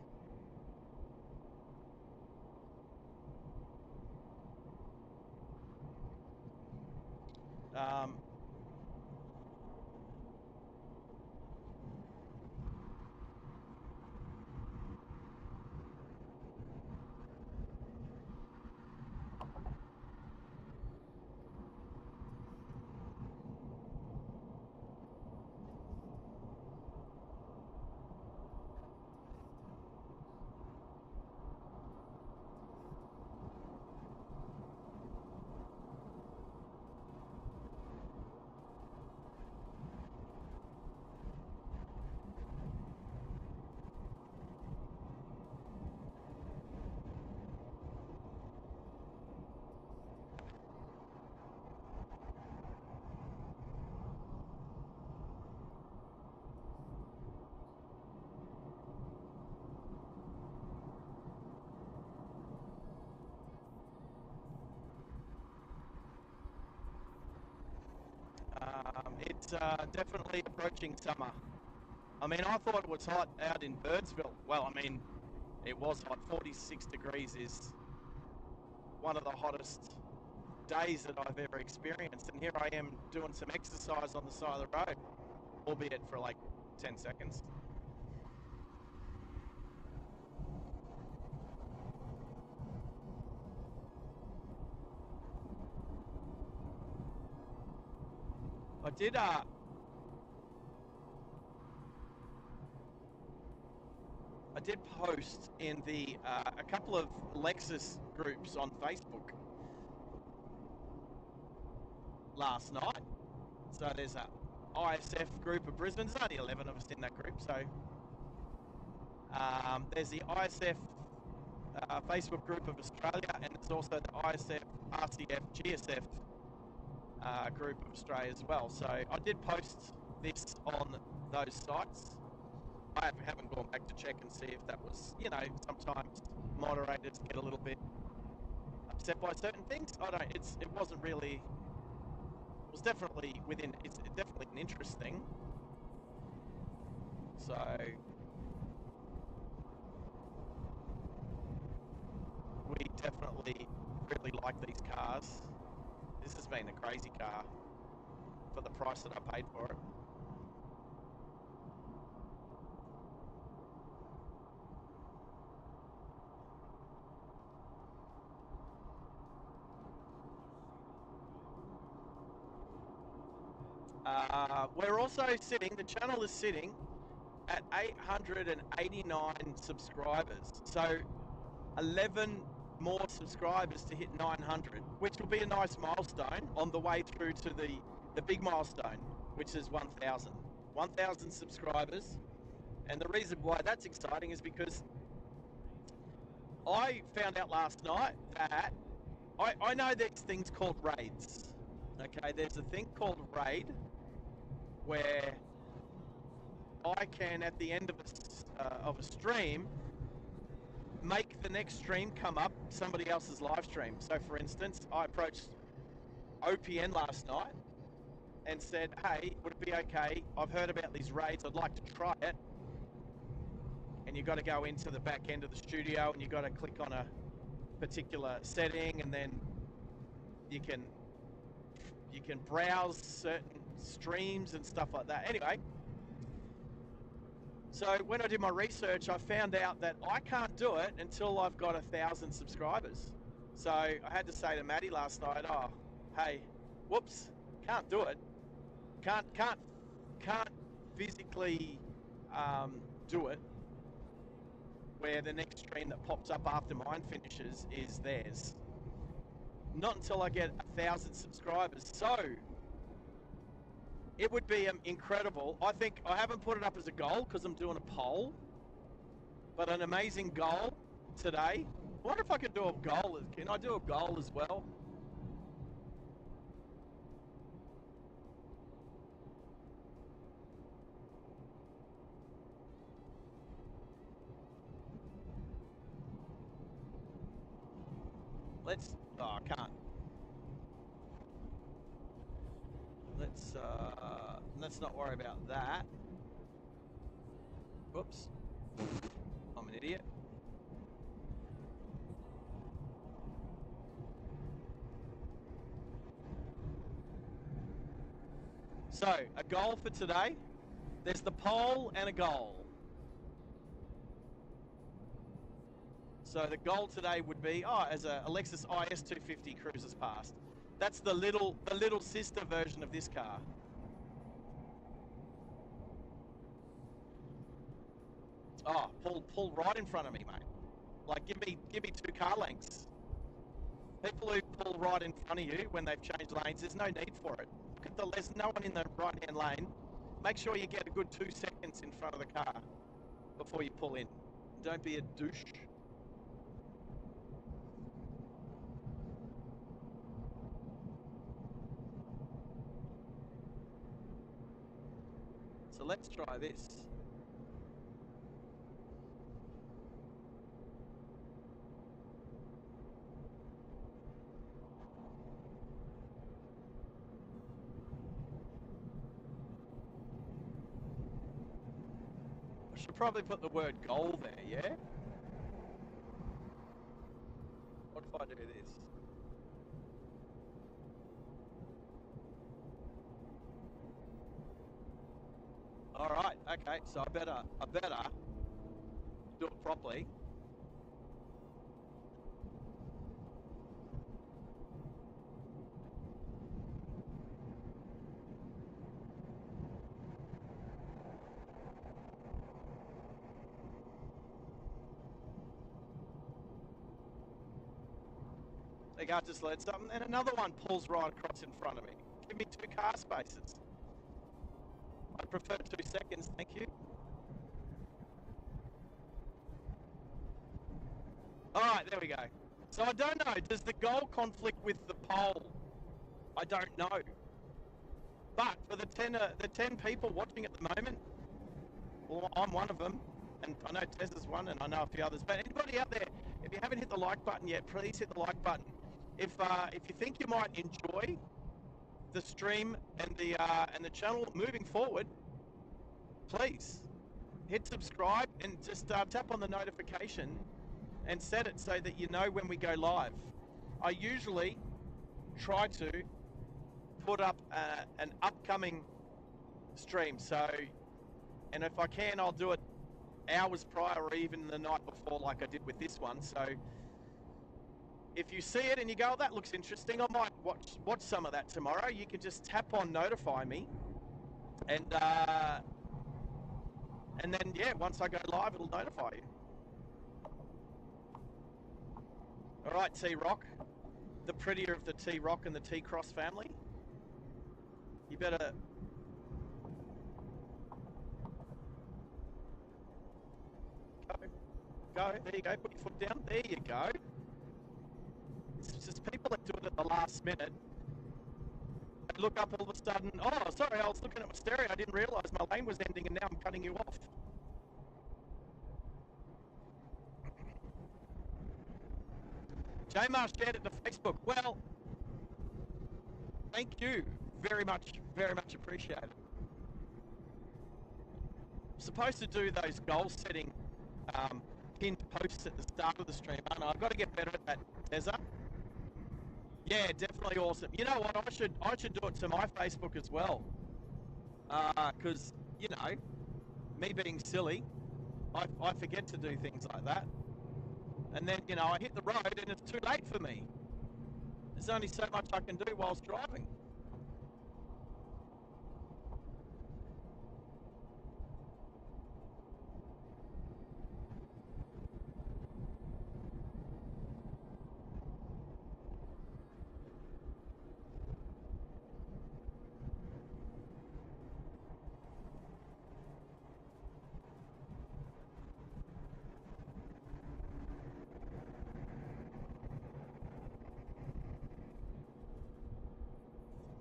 It's definitely approaching summer. I mean, I thought it was hot out in Birdsville. Well, I mean, it was hot. 46 degrees is one of the hottest days that I've ever experienced. And here I am doing some exercise on the side of the road, albeit for like 10 seconds. I did post in the a couple of Lexus groups on Facebook last night. So there's a ISF group of Brisbane. There's only 11 of us in that group. So there's the ISF Facebook group of Australia, and there's also the ISF, RCF, GSF group of Australia as well. So I did post this on those sites. I haven't gone back to check and see if that was, you know, sometimes moderators get a little bit upset by certain things. I don't. It wasn't really. It was definitely within. It's definitely an interesting. So. We definitely really like these cars. This has been a crazy car for the price that I paid for it. We're also sitting, the channel is sitting at 889 subscribers. So 11 more subscribers to hit 900, which will be a nice milestone on the way through to the big milestone, which is 1,000. 1,000 subscribers. And the reason why that's exciting is because I found out last night that I know there's things called raids. Okay, there's a thing called raid where I can, at the end of a stream, make the next stream come up somebody else's live stream. So for instance, I approached OPN last night and said, hey, would it be okay? I've heard about these raids, I'd like to try it. And you've got to go into the back end of the studio and you've got to click on a particular setting, and then you can browse certain streams and stuff like that. Anyway, so when I did my research, I found out that I can't do it until I've got 1,000 subscribers. So I had to say to Maddie last night, oh, hey, whoops, can't do it. Can't physically do it where the next stream that pops up after mine finishes is theirs. Not until I get 1,000 subscribers. So it would be incredible. I think I haven't put it up as a goal because I'm doing a poll, but an amazing goal today. I wonder if I can do a goal. Can I do a goal as well? Oh, I can't. Let's not worry about that. Whoops. I'm an idiot. So, a goal for today. There's the poll and a goal. So the goal today would be, as a Lexus IS 250 cruises past. That's the little sister version of this car. Oh, pull right in front of me, mate. Like, give me 2 car lengths. People who pull right in front of you when they've changed lanes, there's no need for it. There's no one in the right-hand lane. Make sure you get a good 2 seconds in front of the car before you pull in. Don't be a douche. So let's try this. I should probably put the word goal there, yeah? What if I do this? All right, okay, so I better do it properly. There you go, just let something, and another one pulls right across in front of me. Give me 2 car spaces. I prefer 2 seconds, thank you. All right, there we go. So I don't know, does the goal conflict with the poll? I don't know. But for the 10 people watching at the moment, Well, I'm one of them, and I know Tez is one, and I know a few others. But anybody out there, if you haven't hit the like button yet, please hit the like button. If you think you might enjoy the stream and the channel moving forward, please hit subscribe and just tap on the notification and set it so that you know when we go live. I usually try to put up an upcoming stream, so, and if I can, I'll do it hours prior or even the night before, like I did with this one. So if you see it and you go, oh, that looks interesting, I might watch some of that tomorrow. You can just tap on notify me, and then yeah, once I go live, it'll notify you. All right, T-Rock, the prettier of the T-Rock and the T-Cross family. You better... Go, there you go, put your foot down, there you go. It's just people that do it at the last minute. They look up all of a sudden, oh, sorry, I was looking at my stereo, I didn't realise my lane was ending and now I'm cutting you off. J-Mar shared it to Facebook. Well, thank you very much appreciated. I'm supposed to do those goal setting pinned posts at the start of the stream, aren't I? I've got to get better at that, Tezza. Yeah, definitely awesome. You know what? I should do it to my Facebook as well. Because, you know, me being silly, I forget to do things like that. And then, you know, I hit the road and it's too late for me. There's only so much I can do whilst driving.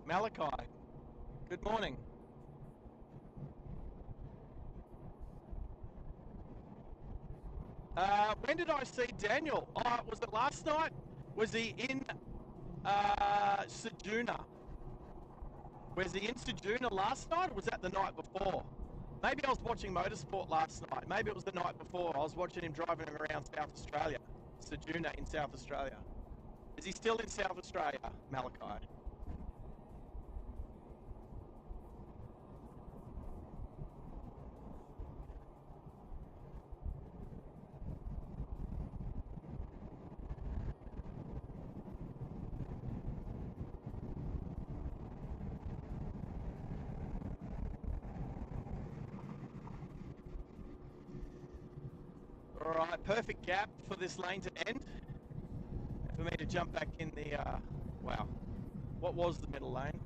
Malachi, good morning. When did I see Daniel? Oh, was it last night? Was he in Sejuna? Was he in Sejuna last night, or was that the night before? Maybe I was watching motorsport last night. Maybe it was the night before. I was watching him driving around South Australia. Sejuna in South Australia. Is he still in South Australia, Malachi? Alright, perfect gap for this lane to end. For me to jump back in the, wow, what was the middle lane?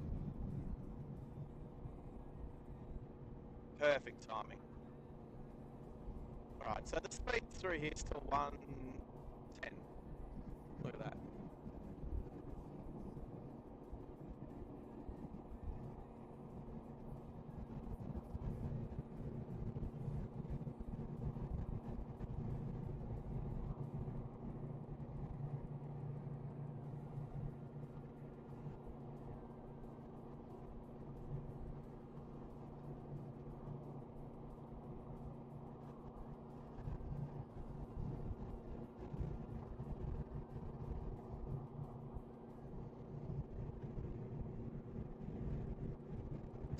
Perfect timing. Alright, so the speed through here is still 110. Look at that.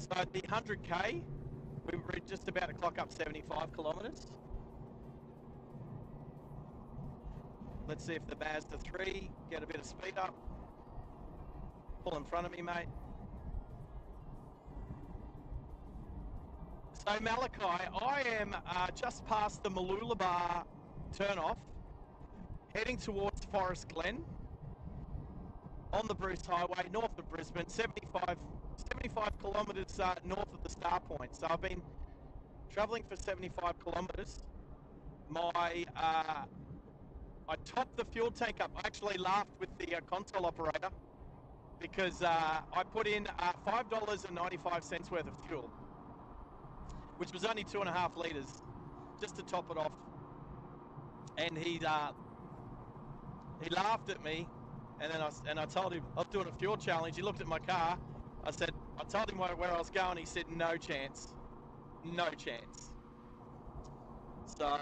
So the 100k, we're just about to clock up 75 kilometres. Let's see if the Mazda 3 get a bit of speed up. Pull in front of me, mate. So Malachi, I am just past the Mooloolaba turnoff, heading towards Forest Glen on the Bruce Highway, north of Brisbane, 75 kilometres north of the Star Point. So I've been travelling for 75 kilometres. I topped the fuel tank up. I actually laughed with the console operator because I put in $5.95 worth of fuel. which was only 2.5 litres, just to top it off. And he laughed at me, and then I told him I was doing a fuel challenge. He looked at my car. I told him where I was going. He said, no chance, no chance. So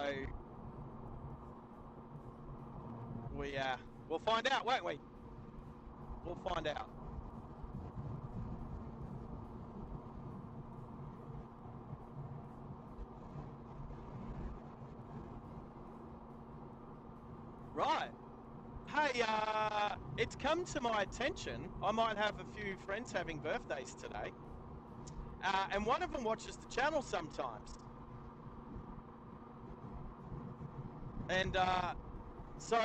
we'll find out, won't we? We'll find out. Right. Hey, it's come to my attention, I might have a few friends having birthdays today, and one of them watches the channel sometimes. And so,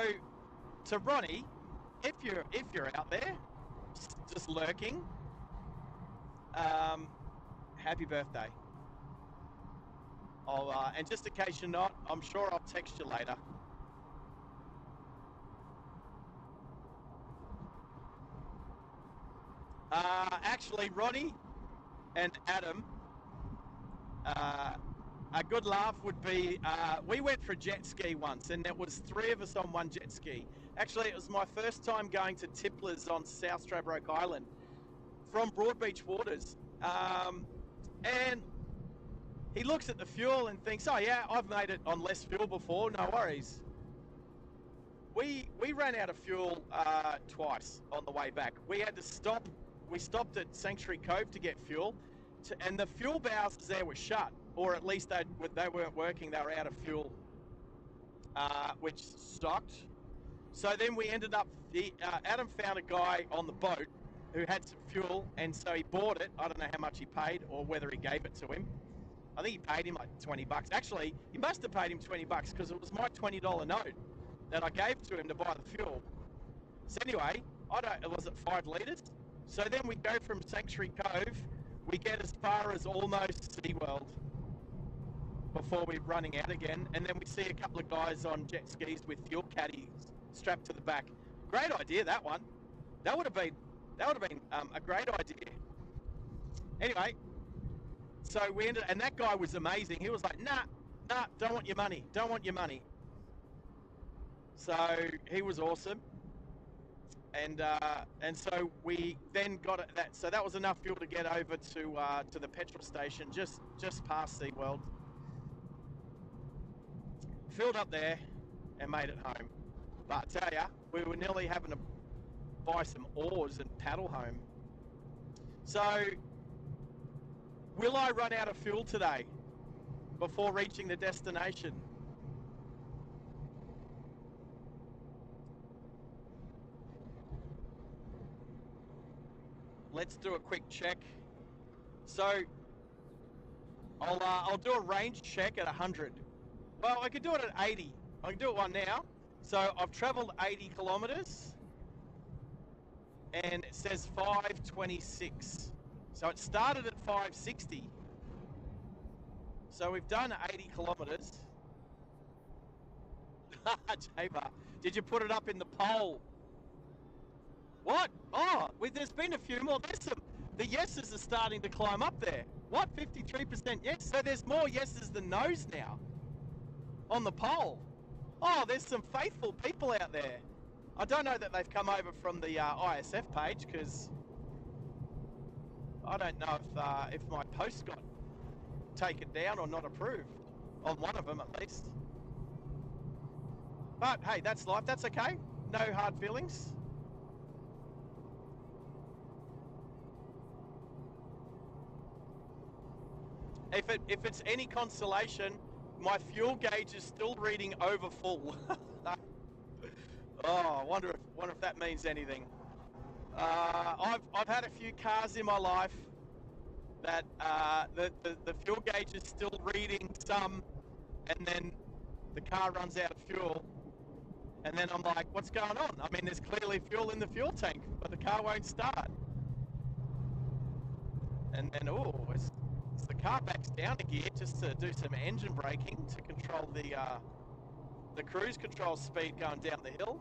to Ronnie, if you're out there, just lurking, happy birthday. And just in case you're not, I'm sure I'll text you later. Actually, Ronnie and Adam, a good laugh would be, we went for a jet ski once, and there was 3 of us on one jet ski. Actually, it was my first time going to Tipplers on South Stradbroke Island from Broadbeach Waters. And he looks at the fuel and thinks, oh yeah, I've made it on less fuel before, no worries. We ran out of fuel twice on the way back. We had to stop. We stopped at Sanctuary Cove to get fuel, and the fuel bowsers there were shut, or at least they weren't working. They were out of fuel, which sucked. So then we ended up. Adam found a guy on the boat who had some fuel, and so he bought it. I don't know how much he paid or whether he gave it to him. I think he paid him like $20. Actually, he must have paid him $20 because it was my $20 note that I gave to him to buy the fuel. So anyway, was it 5 litres? So then we go from Sanctuary Cove, we get as far as almost SeaWorld before we're running out again, and then we see a couple of guys on jet skis with fuel caddies strapped to the back. Great idea, that one. That would have been a great idea. Anyway, so we ended, and that guy was amazing. He was like, nah, don't want your money, don't want your money. So he was awesome. And so we then got it. So that was enough fuel to get over to the petrol station just past SeaWorld. Filled up there and made it home. But I tell ya, we were nearly having to buy some oars and paddle home. So will I run out of fuel today before reaching the destination? Let's do a quick check. So I'll do a range check at 100. Well, I could do it at 80. I can do it one now. So I've traveled 80 kilometers and it says 526. So it started at 560. So we've done 80 kilometers. Jaber, did you put it up in the poll? What? Oh, there's been a few more. The yeses are starting to climb up there. What? 53% yes? So there's more yeses than no's now on the poll. Oh, there's some faithful people out there. I don't know that they've come over from the ISF page because I don't know if my post got taken down or not approved on one of them at least. But hey, that's life. That's okay. No hard feelings. If it's any consolation, my fuel gauge is still reading over full. Oh, I wonder if that means anything. I've had a few cars in my life that the fuel gauge is still reading some, and then the car runs out of fuel, and then I'm like, what's going on? I mean, there's clearly fuel in the fuel tank, but the car won't start. And then as the car backs down a gear just to do some engine braking to control the cruise control speed going down the hill.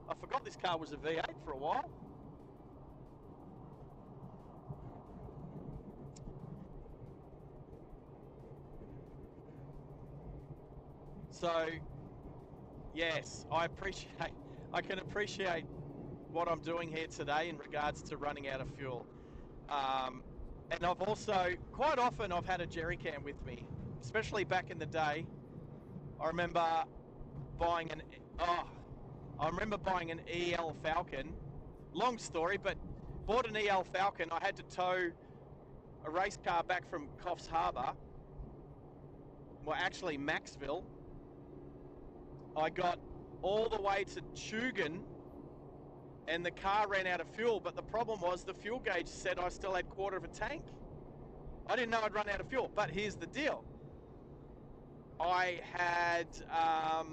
I forgot this car was a V8 for a while. So, yes, I can appreciate what I'm doing here today in regards to running out of fuel. And I've also, quite often I've had a jerry can with me, especially back in the day. I remember buying an EL Falcon. Long story, but bought an EL Falcon. I had to tow a race car back from Coffs Harbour. Well, actually Maxville. I got all the way to Tugun and the car ran out of fuel, but the problem was the fuel gauge said I still had quarter of a tank. I didn't know I'd run out of fuel, but here's the deal. I had a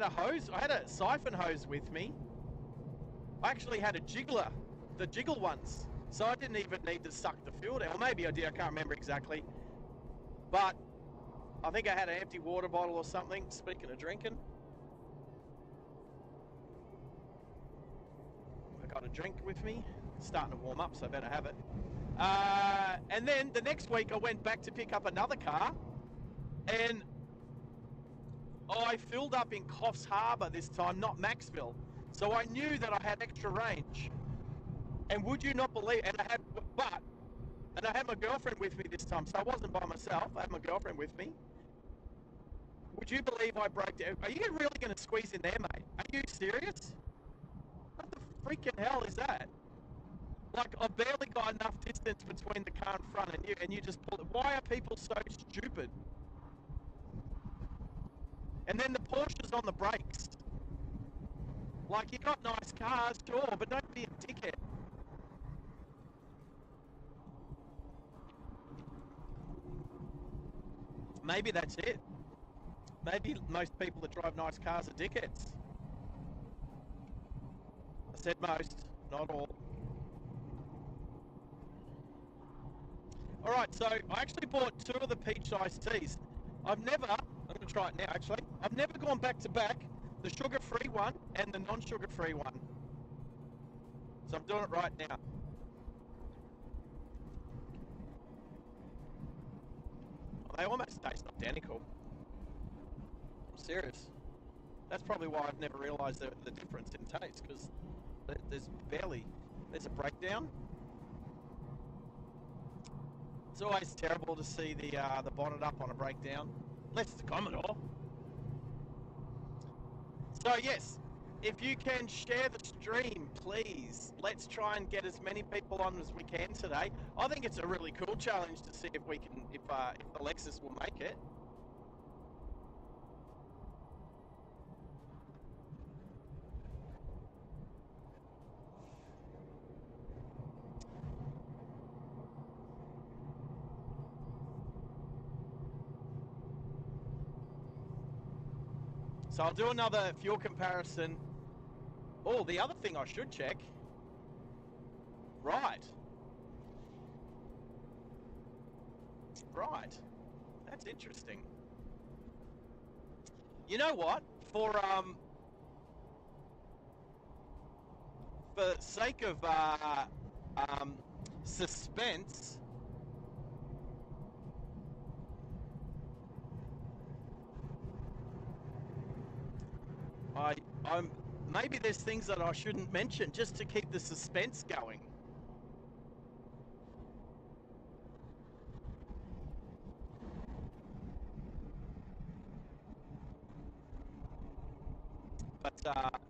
hose. I had a siphon hose with me. I actually had a jiggler, the jiggle ones, so I didn't even need to suck the fuel down. Or maybe I did. I can't remember exactly. But I think I had an empty water bottle or something. Speaking of drinking, I got a drink with me. It's starting to warm up, so I better have it. And then the next week I went back to pick up another car, and I filled up in Coffs Harbour this time, not Maxville. So I knew that I had extra range. And would you not believe, and I had my girlfriend with me this time, so I wasn't by myself. I had my girlfriend with me. Would you believe I broke down? Are you really going to squeeze in there, mate? Are you serious? What the freaking hell is that? Like, I barely got enough distance between the car in front and you just pull it. Why are people so stupid? And then the Porsche's on the brakes. Like, you got nice cars, sure, but don't be a dickhead. Maybe that's it. Maybe most people that drive nice cars are dickheads. I said most, not all. Alright, so I actually bought 2 of the peach iced teas. I'm going to try it now actually. I've never gone back to back the sugar-free one and the non-sugar-free one. So I'm doing it right now. They almost taste identical. I'm serious. That's probably why I've never realised the difference in taste, because there's a breakdown. It's always terrible to see the bonnet up on a breakdown, unless it's a Commodore. So yes, if you can share the stream, please. Let's try and get as many people on as we can today. I think it's a really cool challenge to see if the Lexus will make it. So I'll do another fuel comparison. Oh, the other thing I should check. Right. That's interesting. You know what? For sake of suspense, I'm maybe there's things that I shouldn't mention just to keep the suspense going.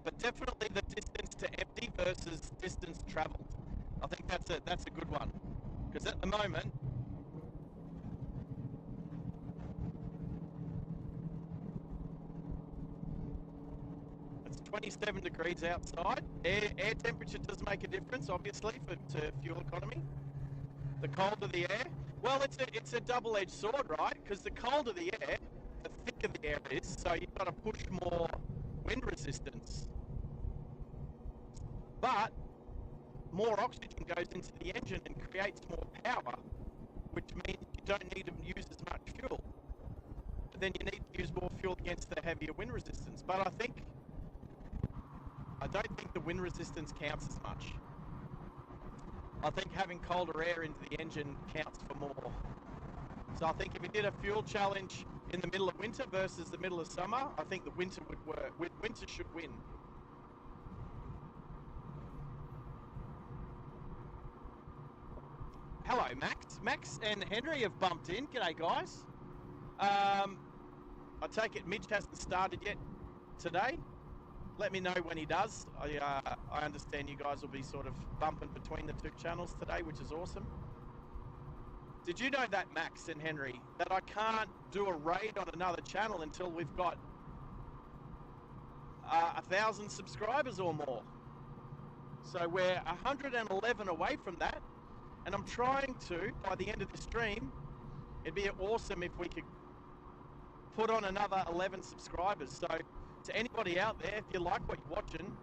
But definitely the distance to empty versus distance traveled. I think that's a good one, because at the moment, it's 27 degrees outside. Air temperature does make a difference, obviously, to fuel economy. The colder the air, well, it's a double-edged sword, right? Because the colder the air, the thicker the air is, so you've got to push more wind resistance. But more oxygen goes into the engine and creates more power, which means you don't need to use as much fuel. But then you need to use more fuel against the heavier wind resistance. But I don't think the wind resistance counts as much. I think having colder air into the engine counts for more. So I think if we did a fuel challenge in the middle of winter versus the middle of summer, I think the winter would work. Winter should win. Hello, Max. Max and Henry have bumped in. G'day, guys. I take it Midge hasn't started yet today. Let me know when he does. I understand you guys will be sort of bumping between the two channels today, which is awesome. Did you know that, Max and Henry, that I can't do a raid on another channel until we've got 1,000 subscribers or more? So we're 111 away from that. And I'm trying to, by the end of the stream, it'd be awesome if we could put on another 11 subscribers. So to anybody out there, if you like what you're watching,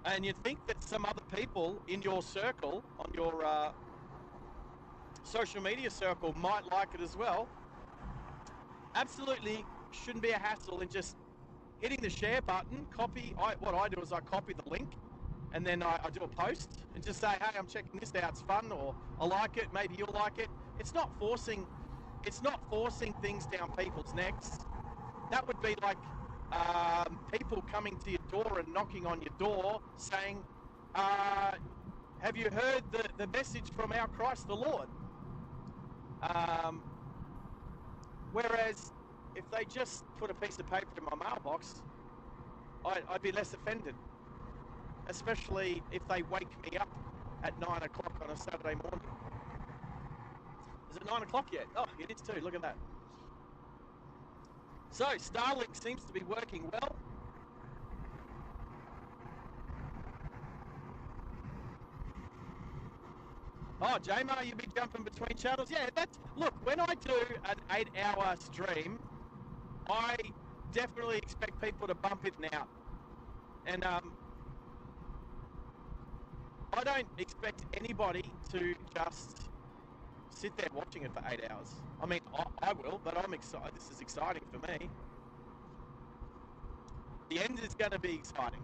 and you think that some other people in your circle, on your social media circle, might like it as well, absolutely shouldn't be a hassle in just hitting the share button. What I do is I copy the link, and then I do a post and just say, hey, I'm checking this out, it's fun, or I like it, maybe you'll like it. It's not forcing things down people's necks. That would be like people coming to your door and knocking on your door saying, have you heard the message from our Christ the Lord? Whereas if they just put a piece of paper in my mailbox, I'd be less offended. Especially if they wake me up at 9 o'clock on a Saturday morning. Is it 9 o'clock yet? Oh, it is too. Look at that. So, Starlink seems to be working well. Oh, J-Mar, you'll be jumping between channels? Yeah, look, when I do an 8-hour stream, I definitely expect people to bump in and out. And, I don't expect anybody to just sit there watching it for 8 hours. I mean, I will, but I'm excited. This is exciting for me. The end is going to be exciting.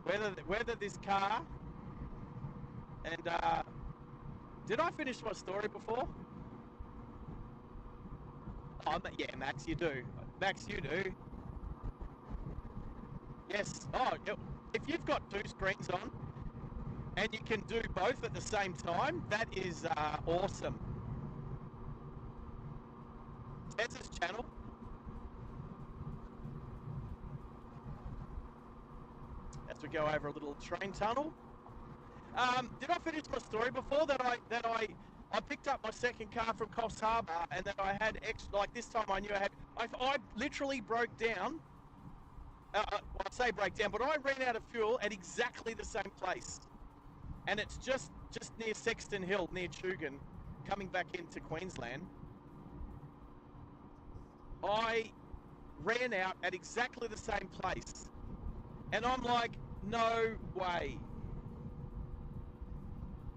Whether this car and did I finish my story before? Oh, yeah, Max, you do. Max, you do. Yes. Oh, if you've got two screens on and you can do both at the same time, that is awesome. Tez's channel. As we go over a little train tunnel. Did I finish my story before that I picked up my second car from Coffs Harbour, and that I had extra, like this time I knew I literally broke down. I say break down, but I ran out of fuel at exactly the same place. And it's just near Sexton Hill, near Chugan, coming back into Queensland. I ran out at exactly the same place. And I'm like, no way.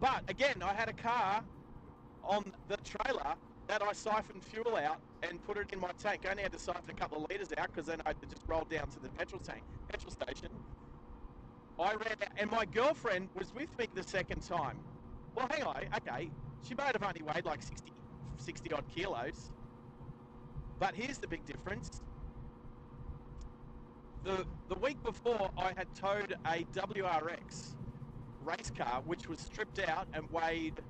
But again, I had a car on the trailer that I siphoned fuel out and put it in my tank. I only had to siphon a couple of litres out because then I just rolled down to the petrol station. I ran out, and my girlfriend was with me the second time. Well, hang on, okay, she might have only weighed like 60 odd kilos. But here's the big difference. The week before, I had towed a WRX race car, which was stripped out and weighed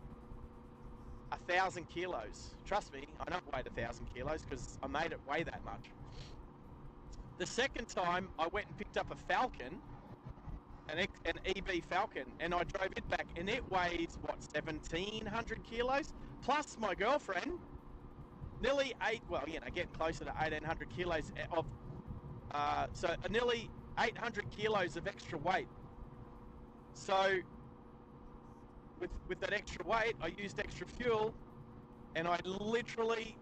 1,000 kilos. Trust me, I know it weighed 1,000 kilos because I made it weigh that much. The second time, I went and picked up a Falcon, an EB Falcon, and I drove it back, and it weighs, what, 1,700 kilos? Plus my girlfriend, nearly getting closer to 1,800 kilos of, so nearly 800 kilos of extra weight. So, with that extra weight, I used extra fuel, and I literally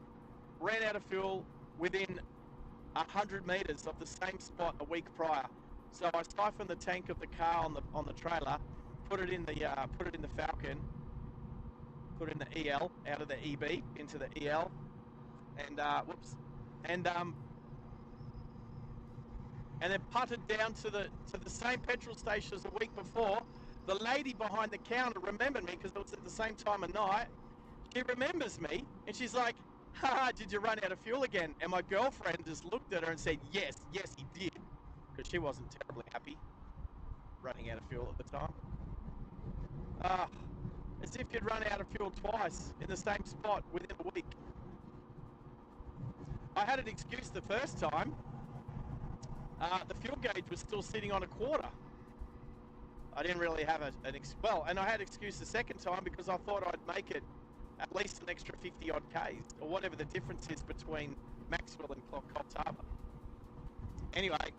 ran out of fuel within 100 meters of the same spot a week prior. So I siphoned the tank of the car on the trailer, put it in the Falcon, put in the EL out of the EB into the EL, and then putted down to the same petrol station as the week before. The lady behind the counter remembered me because it was at the same time of night. she remembers me, and she's like, haha, did you run out of fuel again? And my girlfriend just looked at her and said, yes, he did. Because she wasn't terribly happy running out of fuel at the time. As if you'd run out of fuel twice in the same spot within a week. I had an excuse the first time. The fuel gauge was still sitting on a quarter. I didn't really have and I had an excuse the second time because I thought I'd make it at least an extra 50 odd Ks, or whatever the difference is between Maxwell and Coffs Harbour. Anyway,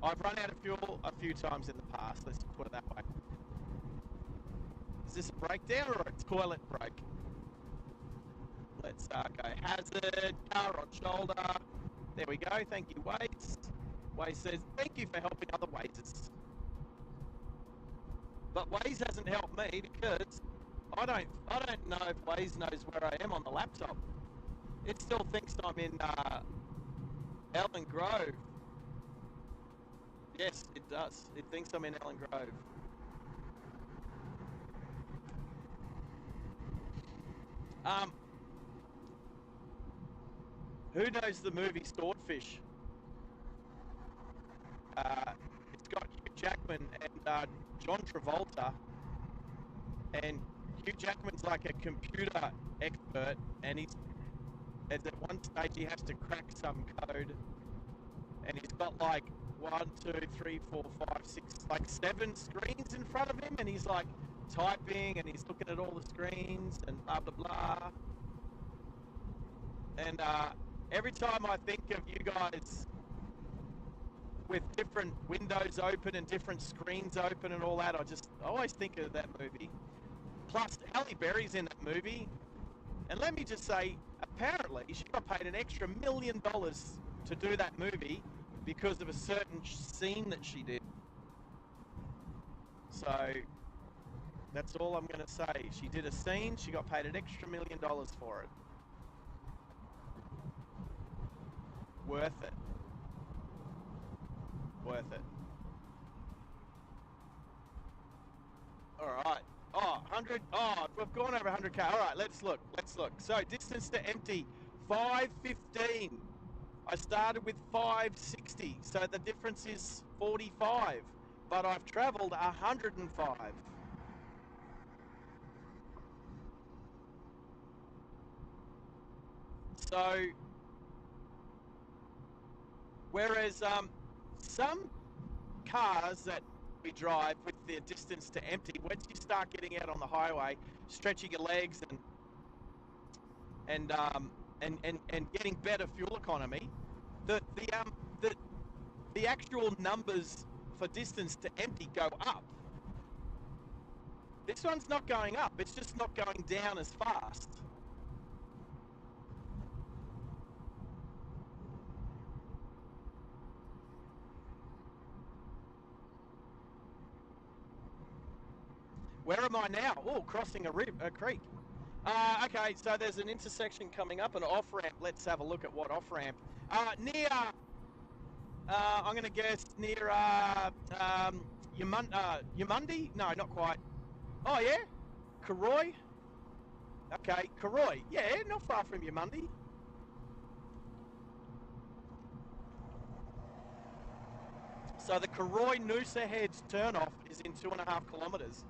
I've run out of fuel a few times in the past, let's put it that way. Is this a breakdown or a toilet break? Let's go hazard, car on shoulder. There we go, thank you Waze. Waze says, thank you for helping other Wazes. But Waze hasn't helped me because I don't know if Waze knows where I am on the laptop. It still thinks I'm in Ellen Grove. Yes, it does. It thinks I'm in Ellen Grove. Who knows the movie Swordfish? It's got Hugh Jackman and John Travolta. And Hugh Jackman's like a computer expert, and at one stage he has to crack some code, and he's got like 1, 2, 3, 4, 5, 6, like 7 screens in front of him, and he's like typing, and he's looking at all the screens, and blah blah blah. And every time I think of you guys with different windows open and different screens open and all that, I always think of that movie. Plus, Halle Berry's in that movie. And let me just say, apparently, she got paid an extra $1 million to do that movie because of a certain scene that she did. So, that's all I'm going to say. She did a scene, she got paid an extra $1 million for it. Worth it. Worth it. Alright. Oh, 100. Oh, we've gone over 100k. Alright, let's look. So, distance to empty, 5:15. I started with 5:60. So the difference is 45. But I've travelled 105. So, whereas some cars that we drive with the distance to empty, once you start getting out on the highway, stretching your legs and getting better fuel economy, the actual numbers for distance to empty go up. This one's not going up, it's just not going down as fast. Where am I now? Oh, crossing a creek. Okay, so there's an intersection coming up, an off-ramp. Let's have a look at what off-ramp. Near, I'm going to guess near Yamundi? No, not quite. Oh, yeah? Karoi? Okay, Karoi. Yeah, not far from Yamundi. So the Karoi Noosa Heads turnoff is in 2.5 kilometres.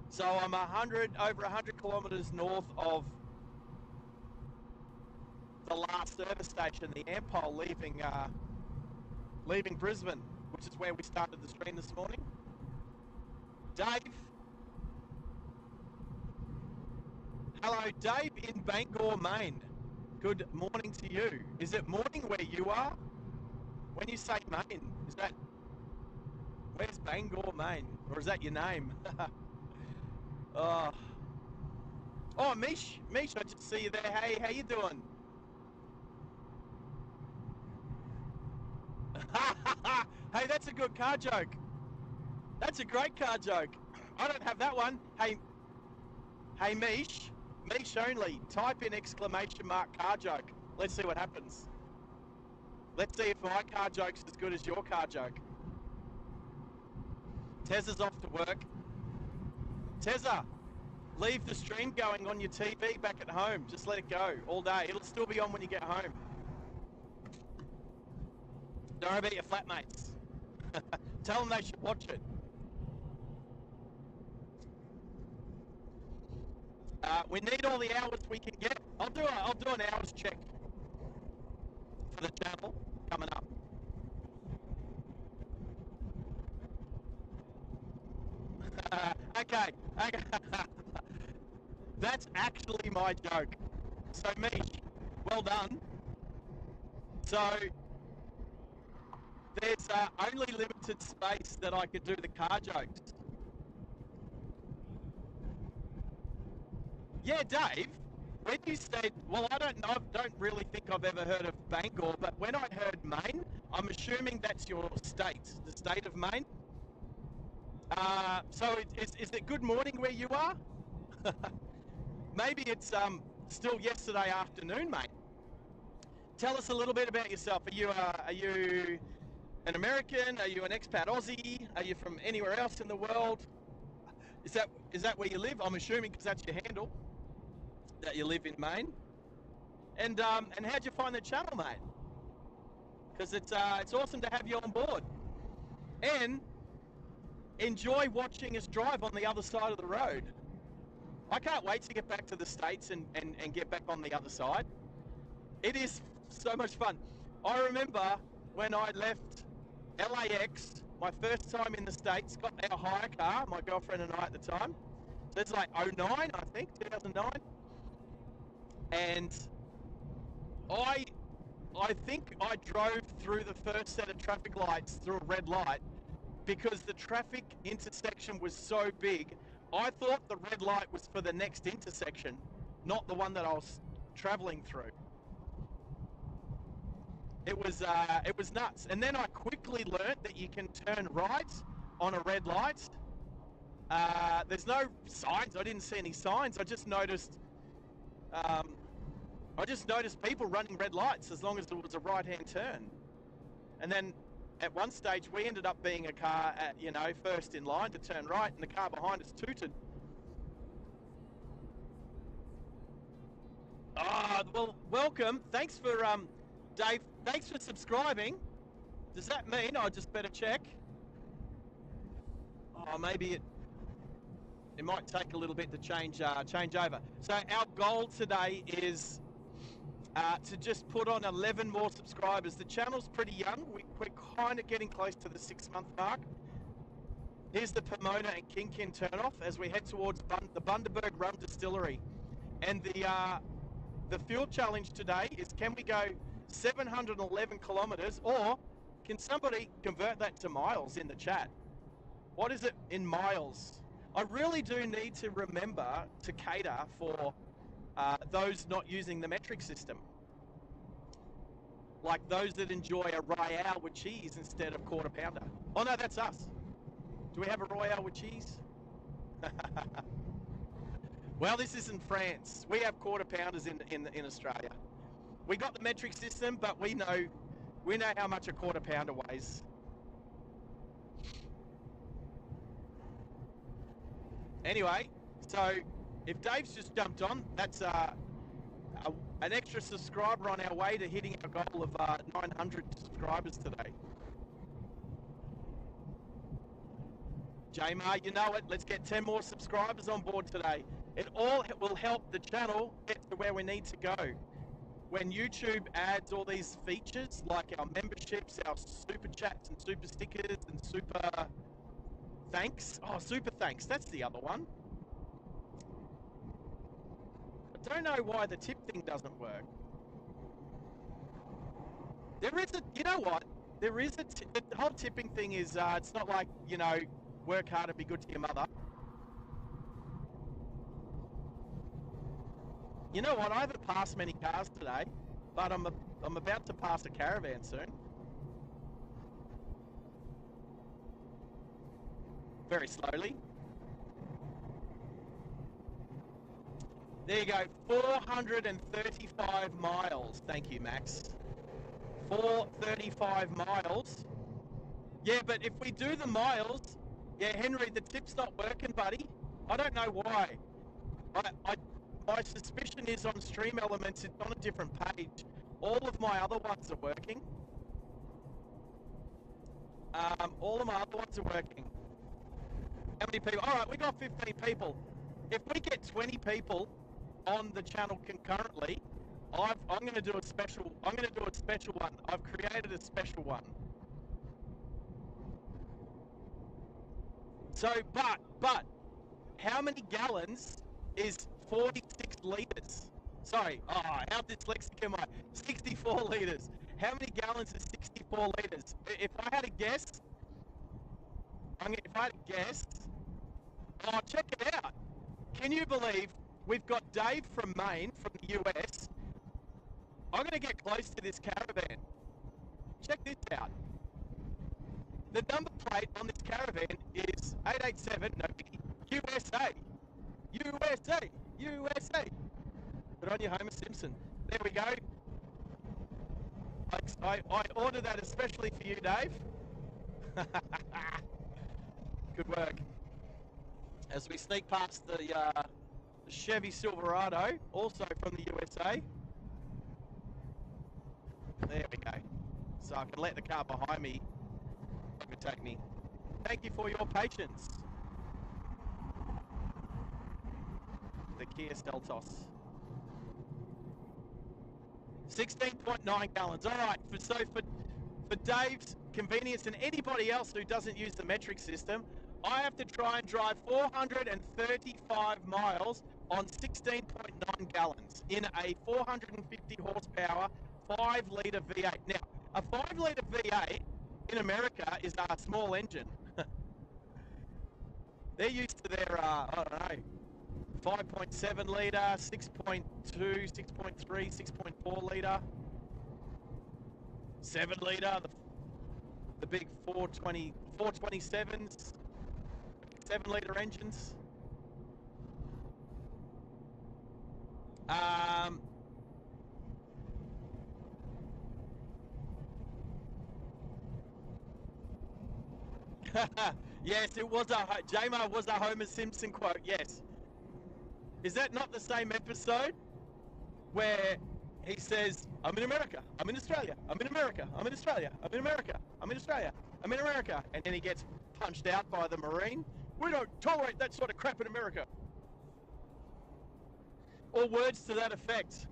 So I'm over 100 kilometres north of the last service station, the Ampol, leaving Brisbane, which is where we started the stream this morning. Dave. Hello, Dave in Bangor, Maine. Good morning to you. Is it morning where you are? When you say Maine, where's Bangor, Maine? Or is that your name? Oh, Mish, I just see you there. Hey, how you doing? Hey, that's a good car joke. That's a great car joke. I don't have that one. Hey, Mish only. Type in exclamation mark car joke. Let's see what happens. Let's see if my car joke's as good as your car joke. Tezza's off to work. Tezza, leave the stream going on your TV back at home. Just let it go all day. It'll still be on when you get home. Don't worry about your flatmates. Tell them they should watch it. We need all the hours we can get. I'll do an hours check for the channel coming up. Okay. That's actually my joke. So Mish, well done. So there's only limited space that I could do the car jokes. Yeah, Dave, when you said, well, I don't really think I've ever heard of Bangor, but when I heard Maine, I'm assuming that's your state, the state of Maine. So is it good morning where you are? Maybe it's still yesterday afternoon, mate. Tell us a little bit about yourself. Are you an American? Are you an expat Aussie? Are you from anywhere else in the world? Is that where you live? I'm assuming because that's your handle, that you live in Maine. And how'd you find the channel, mate? Because it's awesome to have you on board. And enjoy watching us drive on the other side of the road. I can't wait to get back to the States and get back on the other side. It is so much fun. I remember when I left LAX, my first time in the States, got our hire car, my girlfriend and I at the time. So it's like 09, I think, 2009. And I think I drove through the first set of traffic lights through a red light because the traffic intersection was so big. I thought the red light was for the next intersection, not the one that I was traveling through. It was nuts. And then I quickly learnt that you can turn right on a red light. There's no signs. I didn't see any signs. I just noticed people running red lights as long as it was a right-hand turn. And then at one stage we ended up being a car at, first in line to turn right, and the car behind us tooted. Well, welcome. Thanks for Dave. Thanks for subscribing. Does that mean I just better check? Oh, maybe it might take a little bit to change over. So our goal today is to just put on 11 more subscribers. The channel's pretty young. We're kind of getting close to the 6-month mark. Here's the Pomona and Kin turnoff as we head towards the Bundaberg Rum Distillery. And the fuel challenge today is, can we go 711 kilometers, or can somebody convert that to miles in the chat? What is it in miles? I really do need to remember to cater for those not using the metric system. Like those that enjoy a Royale with cheese instead of quarter pounder. Oh no, that's us. Do we have a Royale with cheese? Well, this isn't France. We have quarter pounders in Australia. We got the metric system, but we know how much a quarter pounder weighs. Anyway, so if Dave's just jumped on, that's an extra subscriber on our way to hitting our goal of 900 subscribers today. Jamar, you know it. Let's get 10 more subscribers on board today. It all will help the channel get to where we need to go. When YouTube adds all these features like our memberships, our super chats and super stickers and super thanks. Oh, super thanks. That's the other one. I don't know why the tip thing doesn't work. There is you know what? There is the whole tipping thing is, it's not like, work hard and be good to your mother. You know what? I haven't passed many cars today, but I'm about to pass a caravan soon. Very slowly. There you go, 435 miles. Thank you, Max. 435 miles. Yeah, but if we do the miles, yeah, Henry, the tip's not working, buddy. I don't know why. My suspicion is on Stream Elements, it's on a different page. All of my other ones are working. All of my other ones are working. How many people? All right, we got 15 people. If we get 20 people on the channel concurrently, I'm going to do a special. I'm going to do a special one. I've created a special one. So, but, how many gallons is 46 litres? Sorry, how dyslexic am I? 64 litres. How many gallons is 64 litres? If I had a guess, oh, check it out. Can you believe we've got Dave from Maine, from the US? I'm going to get close to this caravan. Check this out. The number plate on this caravan is 887, no, USA. USA, USA. Put on your Homer Simpson. There we go. I ordered that especially for you, Dave. Good work. As we sneak past the Chevy Silverado, also from the USA. There we go. So I can let the car behind me overtake me. Thank you for your patience. The Kia Seltos. 16.9 gallons. All right. For Dave's convenience and anybody else who doesn't use the metric system, I have to try and drive 435 miles on 16.9 gallons in a 450 horsepower 5-litre V8. Now, a 5-litre V8 in America is a small engine. They're used to their, I don't know, 5.7 litre, 6.2, 6.3, 6.4 litre, 7 litre, the big 427s, 7 litre engines. Yes, it was J-Mar was a Homer Simpson quote, yes. Is that not the same episode where he says, I'm in America, I'm in Australia, I'm in America, I'm in Australia, I'm in America, I'm in Australia, I'm in America, and then he gets punched out by the Marine? We don't tolerate that sort of crap in America. Or words to that effect.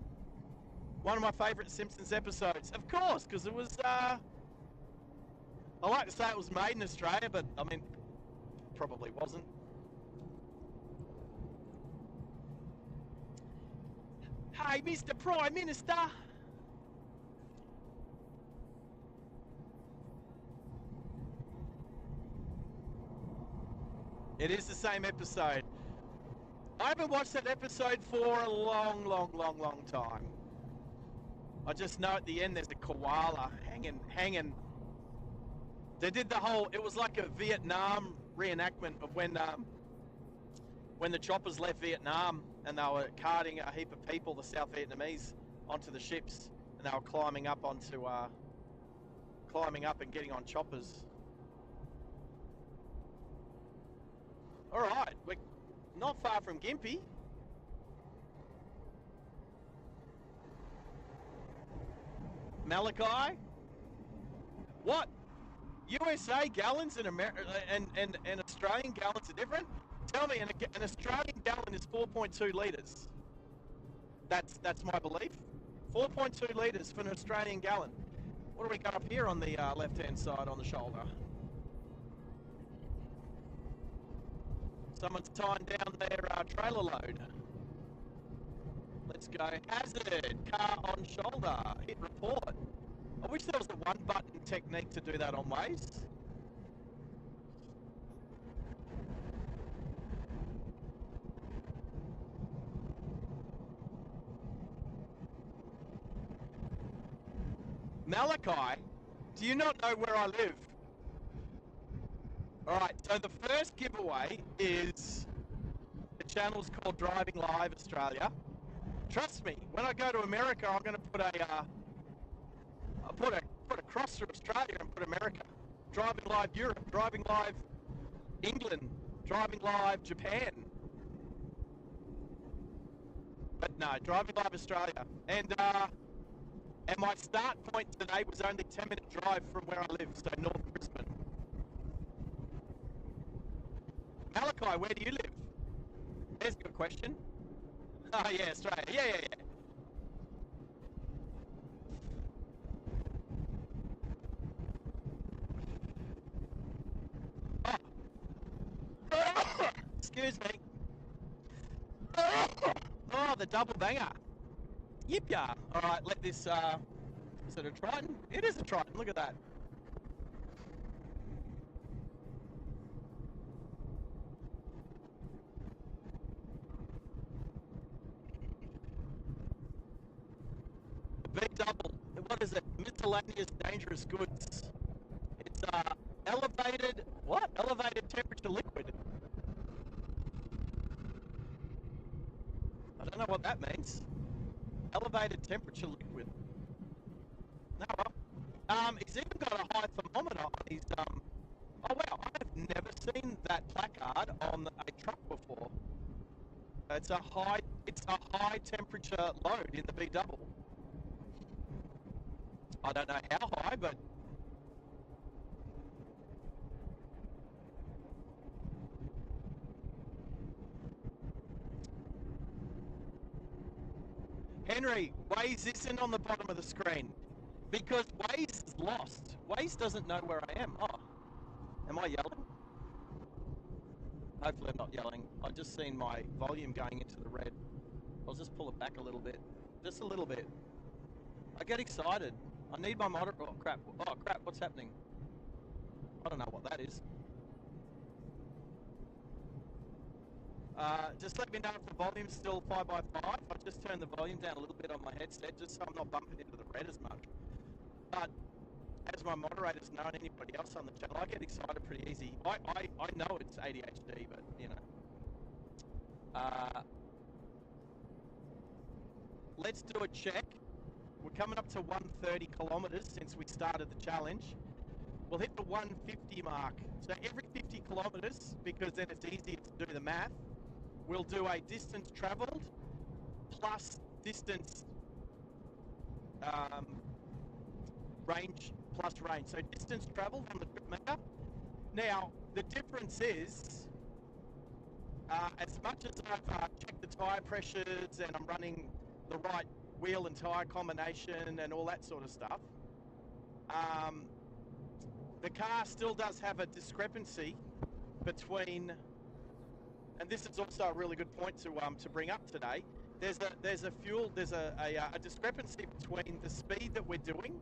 One of my favourite Simpsons episodes. Of course, because it was, I like to say it was made in Australia, but, I mean, probably wasn't. Hey, Mr. Prime Minister. It is the same episode. I haven't watched that episode for a long, long, long, long time. I just know at the end there's a koala hanging. They did the whole, it was like a Vietnam reenactment of when the choppers left Vietnam and they were carting a heap of people, the South Vietnamese, onto the ships, and they were climbing up and getting on choppers. All right, we're not far from Gympie. Malachi? What? USA gallons and Australian gallons are different? Tell me, an Australian gallon is 4.2 litres. That's my belief. 4.2 litres for an Australian gallon. What do we got up here on the left-hand side on the shoulder? Someone's tying down their trailer load. Let's go. Hazard, car on shoulder, hit report. I wish there was a one-button technique to do that on Waze. Malachi, do you not know where I live? Alright, so the first giveaway is the channel's called Driving Live Australia. Trust me, when I go to America, I'm going to put put a cross through Australia and put America. Driving Live Europe, Driving Live England, Driving Live Japan. But no, Driving Live Australia. And my start point today was only 10-minute drive from where I live, so North Brisbane. Malachi, where do you live? There's a good question. Oh yeah, Australia. Yeah. Oh. Excuse me. Oh, the double banger. Yip ya. All right, let this, is it a Triton? It is a Triton, look at that. B double, what is it? Miscellaneous dangerous goods. It's, elevated, what? Elevated temperature liquid. I don't know what that means. Elevated temperature liquid. No, well, he's even got a high thermometer on his, oh wow, I've never seen that placard on a truck before. It's a high temperature load in the B double. I don't know how high, but Henry, Waze isn't on the bottom of the screen because Waze is lost. Waze doesn't know where I am. Oh, am I yelling? Hopefully I'm not yelling. I've just seen my volume going into the red. I'll just pull it back a little bit. Just a little bit. I get excited. I need my motor. Oh crap. Oh crap. What's happening? I don't know what that is. Just let me know if the volume's still 5x5. I've just turned the volume down a little bit on my headset just so I'm not bumping into the red as much. But as my moderators know and anybody else on the channel, I get excited pretty easy. I know it's ADHD, but you know. Let's do a check. We're coming up to 130 kilometers since we started the challenge. We'll hit the 150 mark. So every 50 kilometers, because then it's easier to do the math, we'll do a distance traveled plus distance range plus range. So distance traveled on the trip meter. Now, the difference is, as much as I've checked the tyre pressures and I'm running the right wheel and tyre combination and all that sort of stuff, the car still does have a discrepancy between, and this is also a really good point to bring up today. There's a discrepancy between the speed that we're doing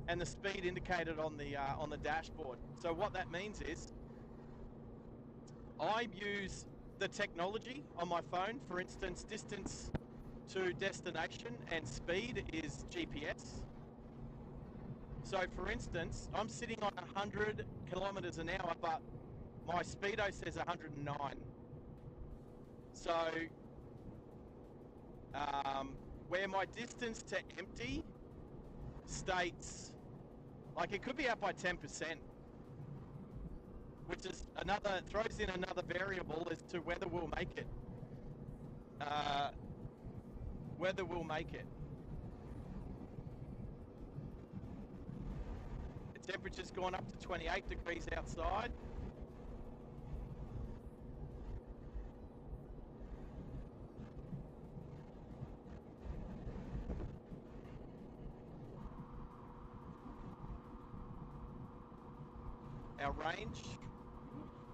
and the speed indicated on the dashboard. So what that means is, I use the technology on my phone. For instance, distance to destination and speed is GPS. So for instance, I'm sitting on 100 kilometers an hour, but my speedo says 109. So where my distance to empty states, like it could be up by 10%, which is throws in another variable as to whether we'll make it. The temperature's gone up to 28 degrees outside. Our range,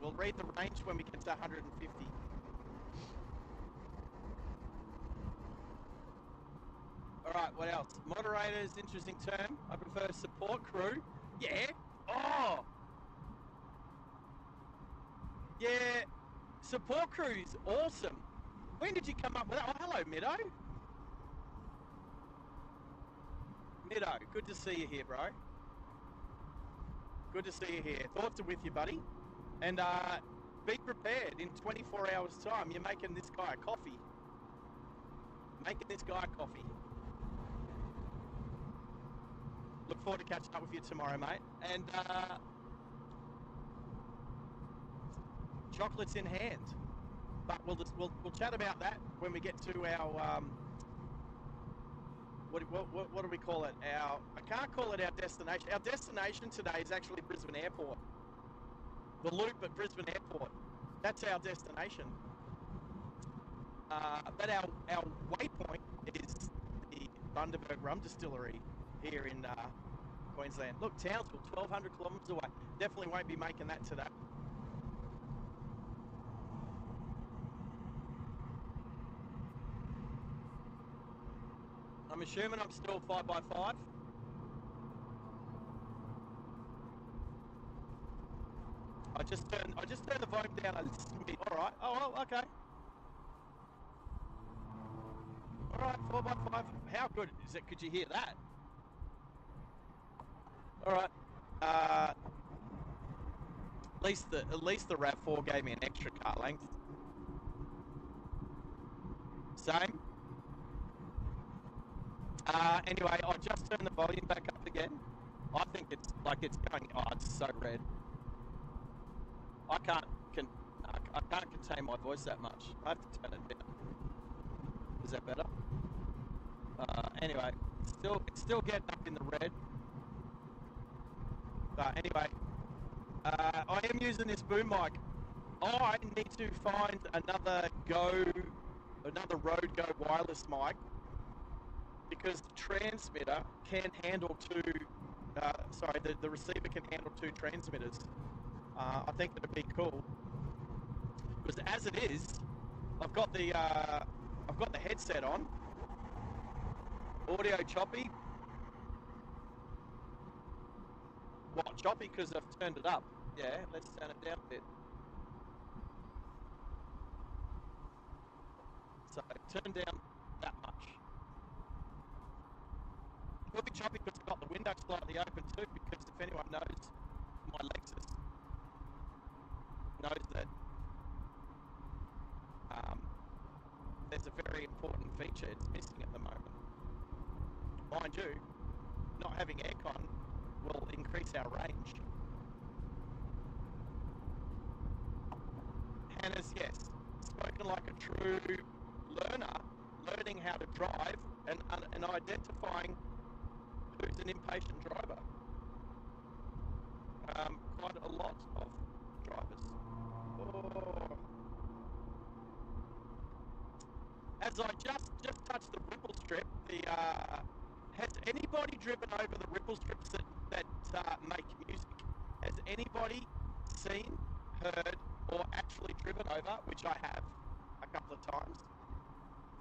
we'll read the range when we get to 150. All right, what else? Moderators, interesting term. I prefer support crew. Yeah. Oh. Yeah. Support crew's awesome. When did you come up with that? Oh, hello, Middo. Middo, good to see you here, bro. Good to see you here. Thoughts are with you, buddy. And be prepared. In 24 hours' time, you're making this guy a coffee. Making this guy a coffee. Look forward to catching up with you tomorrow, mate. And chocolates in hand. But we'll chat about that when we get to our what do we call it? I can't call it our destination. Our destination today is actually Brisbane Airport. The loop at Brisbane Airport. That's our destination. But our waypoint is the Bundaberg Rum Distillery here in Queensland. Look, Townsville, 1,200 kilometres away. Definitely won't be making that today. I'm assuming I'm still 5x5. I just turned the volume down a little bit. All right. Oh, well, okay. All right, 4x5. How good is it? Could you hear that? All right. At least the RAV4 gave me an extra car length. Same. Anyway, I just turned the volume back up again. I think it's going. Oh, it's so red. I can't contain my voice that much. I have to turn it down. Is that better? Anyway, it's still getting up in the red. But anyway, I am using this boom mic. I need to find another Road Go wireless mic because the transmitter can handle the receiver can handle two transmitters. I think it'd be cool because as it is, I've got the headset on. Audio choppy. What, choppy? Because I've turned it up. Yeah, let's turn it down a bit. So turn down that much. It'll be choppy because I've got the window slightly open too, because if anyone knows my Lexus, knows that there's a very important feature it's missing at the moment. Mind you, not having aircon will increase our range. Hannah's, yes, spoken like a true learner, learning how to drive and identifying who's an impatient driver. Quite a lot of drivers. Oh. As I just touched the ripple strip, has anybody driven over the ripple strips that make music? Has anybody seen, heard, or actually driven over, which I have a couple of times?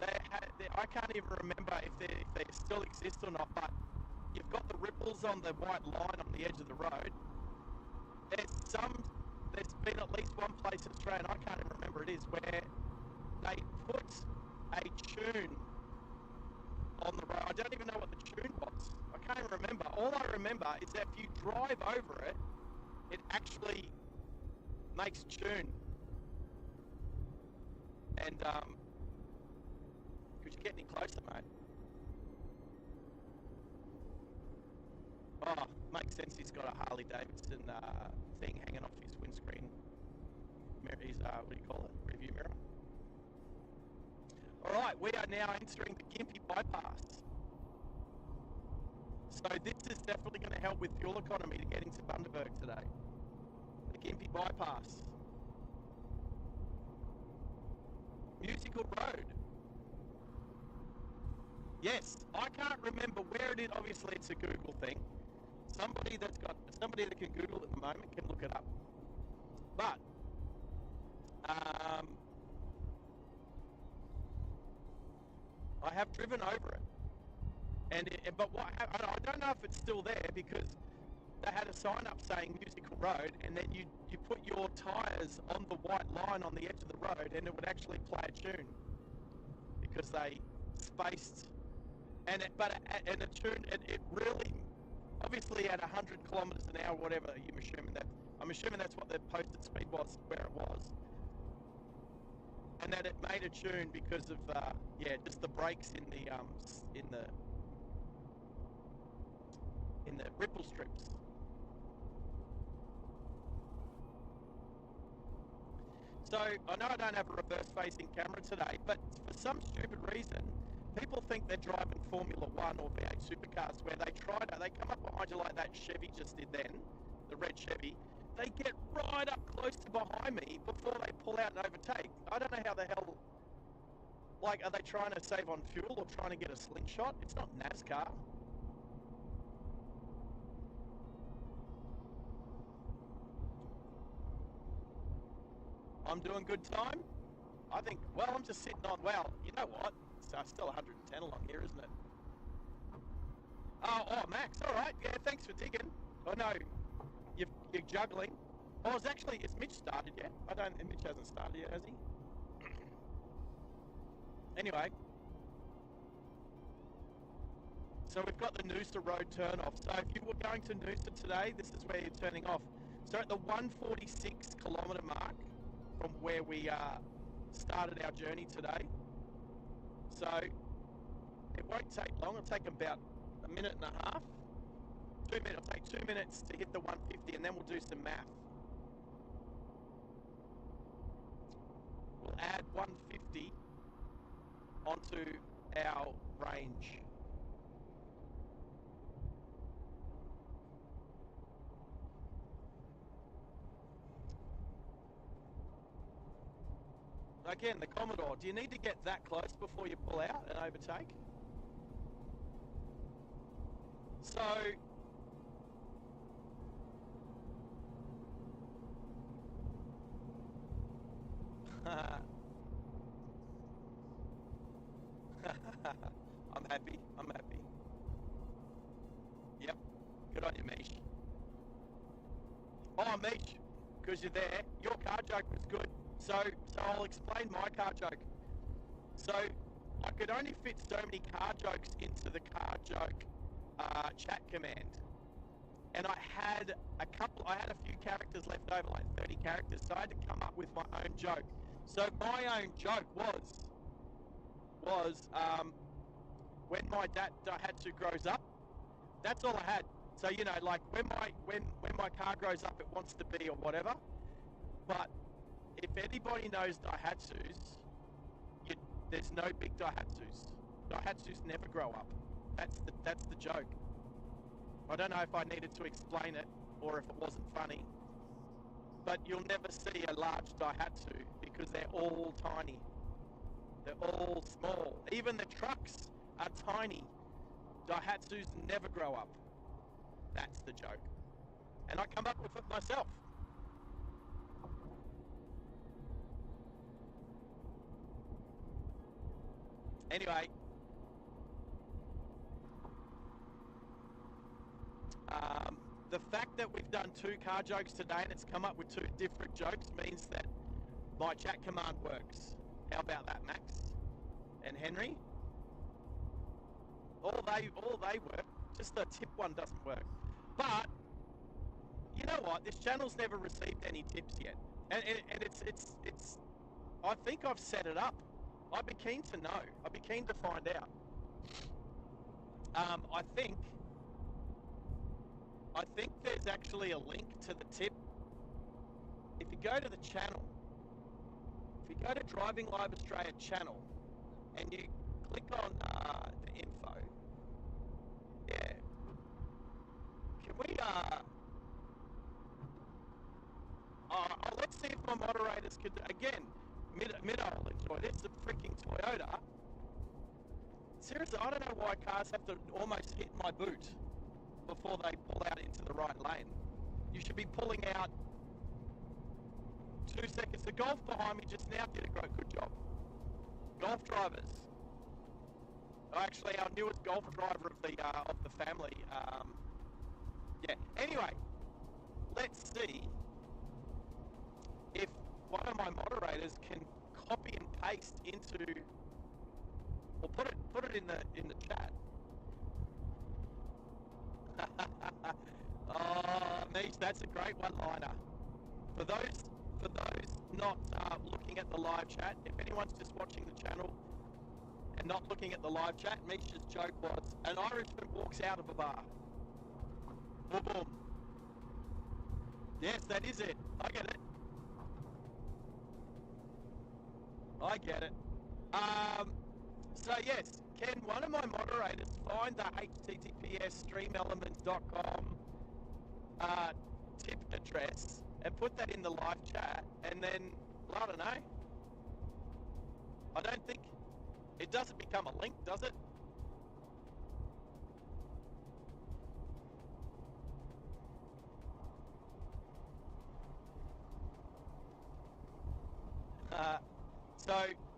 I can't even remember if they still exist or not, but you've got the ripples on the white line on the edge of the road. There's been at least one place in Australia, and I can't even remember it is, where they put a tune on the road. I don't even know what the tune was. I can't even remember. All I remember is that if you drive over it, it actually makes tune. And could you get any closer, mate? Oh, makes sense. He's got a Harley Davidson thing hanging off his windscreen. His what do you call it? Review mirror. All right, we are now entering the Gympie bypass. So this is definitely going to help with fuel economy to get into Bundaberg today. The Gympie bypass. Musical Road. Yes, I can't remember where it is. Obviously, it's a Google thing. Somebody that can Google at the moment can look it up. But I have driven over it, but I don't know if it's still there because they had a sign up saying Musical Road, and then you put your tyres on the white line on the edge of the road, and it would actually play a tune because they spaced and a tune. It really, obviously, at 100 kilometres an hour, whatever I'm assuming that's what the posted speed was where it was. And that it made a tune because of just the brakes in the ripple strips. So I know I don't have a reverse-facing camera today, but for some stupid reason, people think they're driving Formula One or V8 supercars, where they come up behind you like that Chevy just did then, the red Chevy. They get right up close to behind me before they pull out and overtake. I don't know how the hell. Like, are they trying to save on fuel or trying to get a slingshot? It's not NASCAR. I'm doing good time. I think, well, I'm just sitting on, well, you know what? It's still 110 along here, isn't it? Oh, Max, all right. Yeah, thanks for digging. Oh, no, you're juggling. Oh, it's Mitch started yet? Mitch hasn't started yet, has he? Anyway. So we've got the Noosa Road turn off. So if you were going to Noosa today, this is where you're turning off. So at the 146 kilometre mark from where we started our journey today. So it won't take long. It'll take about a minute and a half. 2 minutes. It'll take 2 minutes to hit the 150, and then we'll do some math. We'll add 150 onto our range. Again, the Commodore, do you need to get that close before you pull out and overtake? So, I'm happy. Yep, good on you, Mish. Oh, Mish, because you're there, your car joke was good. So I'll explain my car joke. So I could only fit so many car jokes into the car joke chat command, and I had a few characters left over, like 30 characters. So I had to come up with my own joke. So my own joke was when my Daihatsu grows up. That's all I had. So like when my car grows up, it wants to be or whatever. But if anybody knows Daihatsus, there's no big Daihatsus. Daihatsus never grow up. That's the joke. I don't know if I needed to explain it or if it wasn't funny. But you'll never see a large Daihatsu because they're all tiny. They're all small. Even the trucks are tiny. Daihatsus never grow up. That's the joke. And I come up with it myself. Anyway, the fact that we've done 2 car jokes today and it's come up with 2 different jokes means that my chat command works. How about that, Max and Henry? All they work. Just the tip one doesn't work. But you know what? This channel's never received any tips yet, and it's. I think I've set it up. I'd be keen to know. I'd be keen to find out. I think there's actually a link to the tip. If you go to the channel, if you go to Driving Live Australia channel, and you click on the info, yeah. Can we let's see if my moderators could again. Middo will enjoy this. The freaking Toyota. Seriously, I don't know why cars have to almost hit my boot before they pull out into the right lane. You should be pulling out 2 seconds. The Golf behind me just now did a good job. Golf drivers. Actually, our newest Golf driver of the family. Yeah. Anyway, let's see if one of my moderators can copy and paste into, or put it in the chat. Oh, Mish, that's a great one-liner. For those not looking at the live chat, if anyone's just watching the channel and not looking at the live chat, Mish's joke was, an Irishman walks out of a bar. Boom, boom. Yes, that is it. I get it. I get it. So yes, can one of my moderators find the https streamelements.com tip address and put that in the live chat, and then, I don't know. I don't think it doesn't become a link, does it?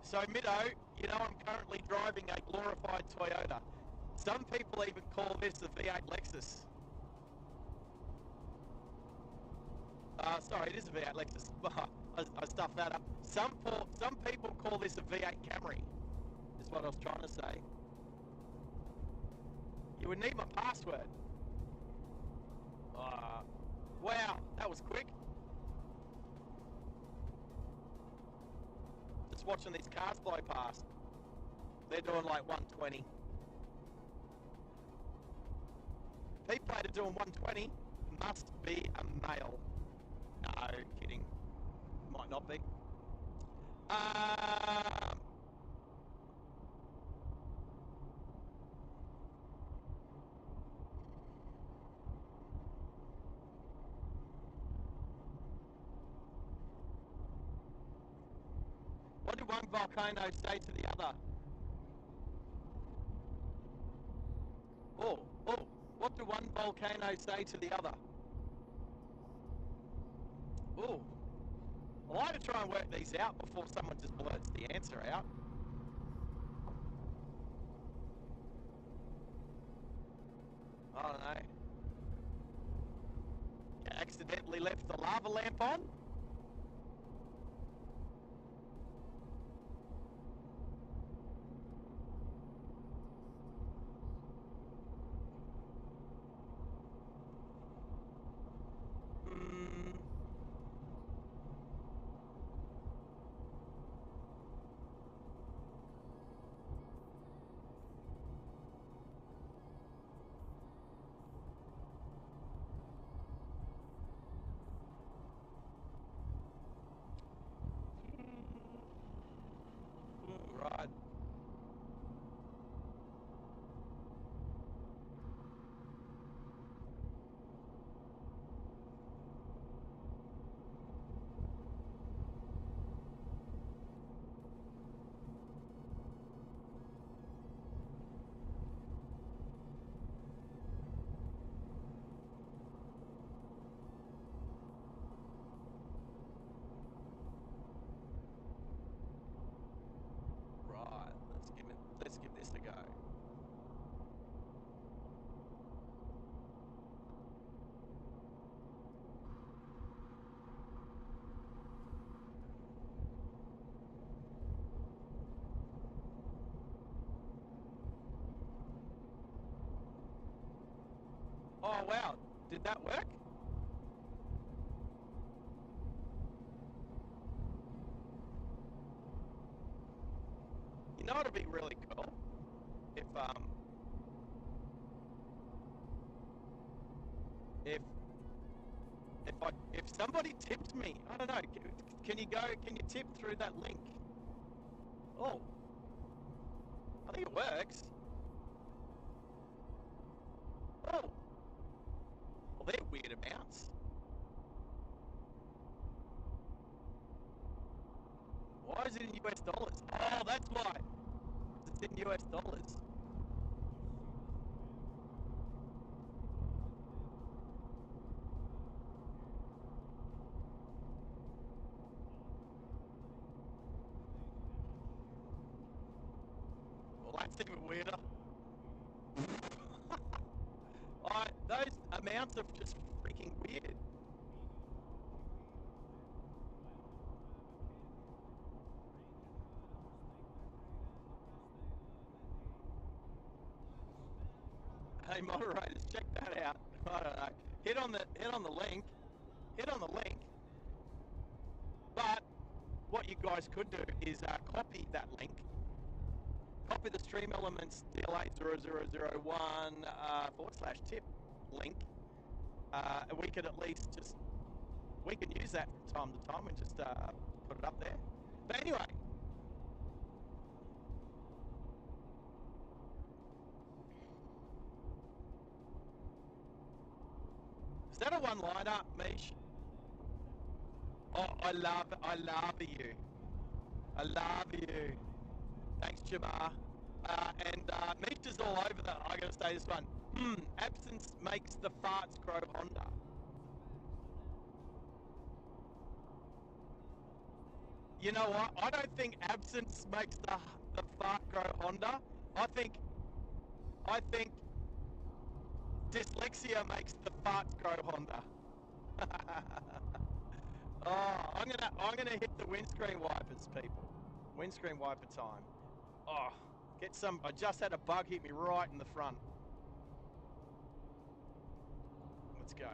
So Mido, you know, I'm currently driving a glorified Toyota. Some people even call this a V8 Lexus. Sorry, it is a V8 Lexus. I stuffed that up. Some people call this a V8 Camry, is what I was trying to say. You would need my password. Wow, that was quick. Just watching these cars blow past. They're doing like 120. People that are doing 120 must be a male. No, kidding. Might not be. What did one volcano say to the other? Oh, what do one volcano say to the other? Oh, I like to try and work these out before someone just blurts the answer out. I don't know. You accidentally left the lava lamp on? Right. Right. Let's give this a go. Oh wow, did that work? You know it'd be really cool if if somebody tipped me. I don't know. Can you tip through that link? Oh, I think it works. Oh, well they're weird amounts. Why is it in US dollars? Oh, that's why. It's in US dollars. Well, that's even weirder. Those amounts are just freaking weird. Hey moderators, check that out. I don't know. Hit on the link. Hit on the link. But what you guys could do is copy that link. Copy the stream elements DL80001 /tip link. And we could at least we can use that from time to time and just put it up there. But anyway, one-liner, Mish. Oh, I love you. I love you. Thanks, Jamar. Mish is all over that. I gotta say this one. Absence makes the farts grow Honda. You know what? I don't think absence makes the fart grow Honda. I think dyslexia makes the farts grow Honda. Oh, I'm gonna hit the windscreen wipers, people. Windscreen wiper time. Oh, get some. I just had a bug hit me right in the front. Let's go.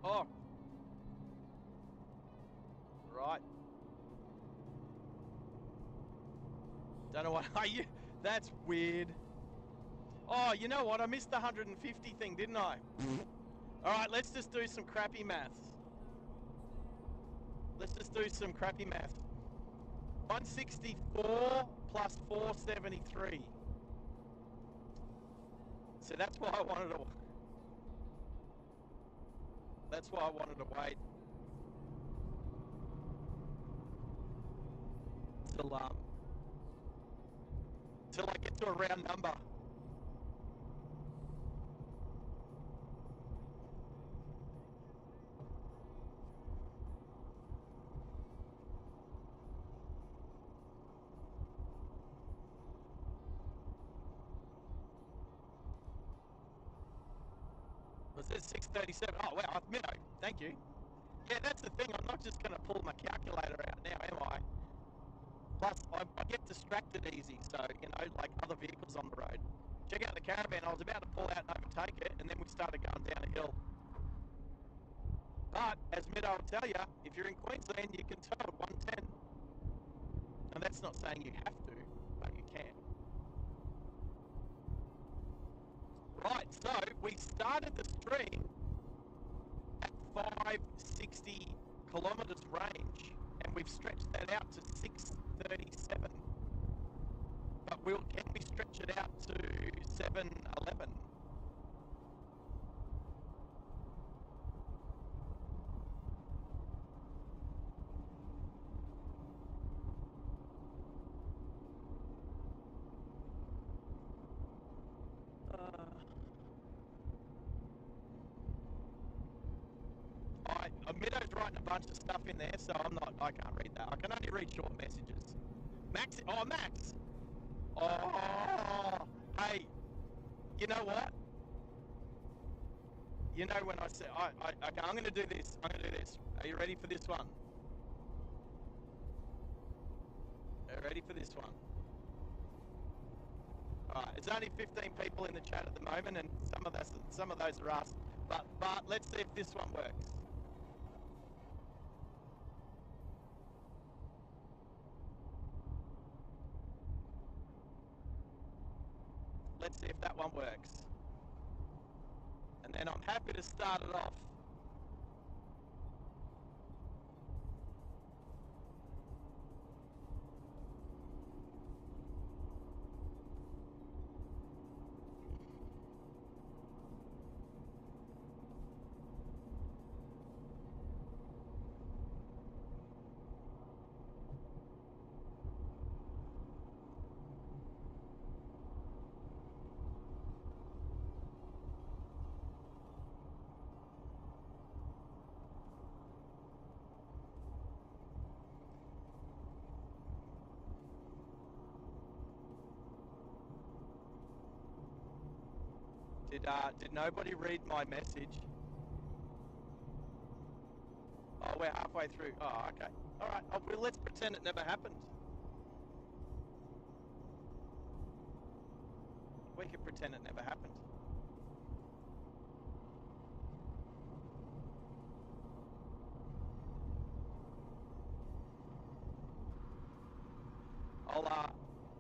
Oh, right. Don't know what. Are you? That's weird. Oh, you know what? I missed the 150 thing, didn't I? All right, let's just do some crappy maths. Let's just do some crappy maths. 164 plus 473. So that's why I wanted to. That's why I wanted to wait till I get to a round number. Was it 637? Oh wow, minnow. Thank you. Yeah, that's the thing. I'm not just going to pull my calculator out now, am I? Plus, I get distracted easy, so, you know, like other vehicles on the road. Check out the caravan. I was about to pull out and overtake it, and then we started going down a hill. But, as Middo will tell you, if you're in Queensland, you can tow 110. And that's not saying you have to, but you can. Right, so we started the stream at 560 kilometres range, and we've stretched that out to 637. But can we stretch it out to 711? Middo's writing a bunch of stuff in there, so I can't read that. I can only read short messages. Max, Max! Oh, hey, you know what? You know when I said, okay, I'm going to do this. Are you ready for this one? Are you ready for this one? Alright, it's only 15 people in the chat at the moment, and some of those are us. But let's see if this one works. Let's see if that one works. And then I'm happy to start it off. Did nobody read my message? Oh, we're halfway through. Oh, okay. All right. Oh, well, let's pretend it never happened. We can pretend it never happened.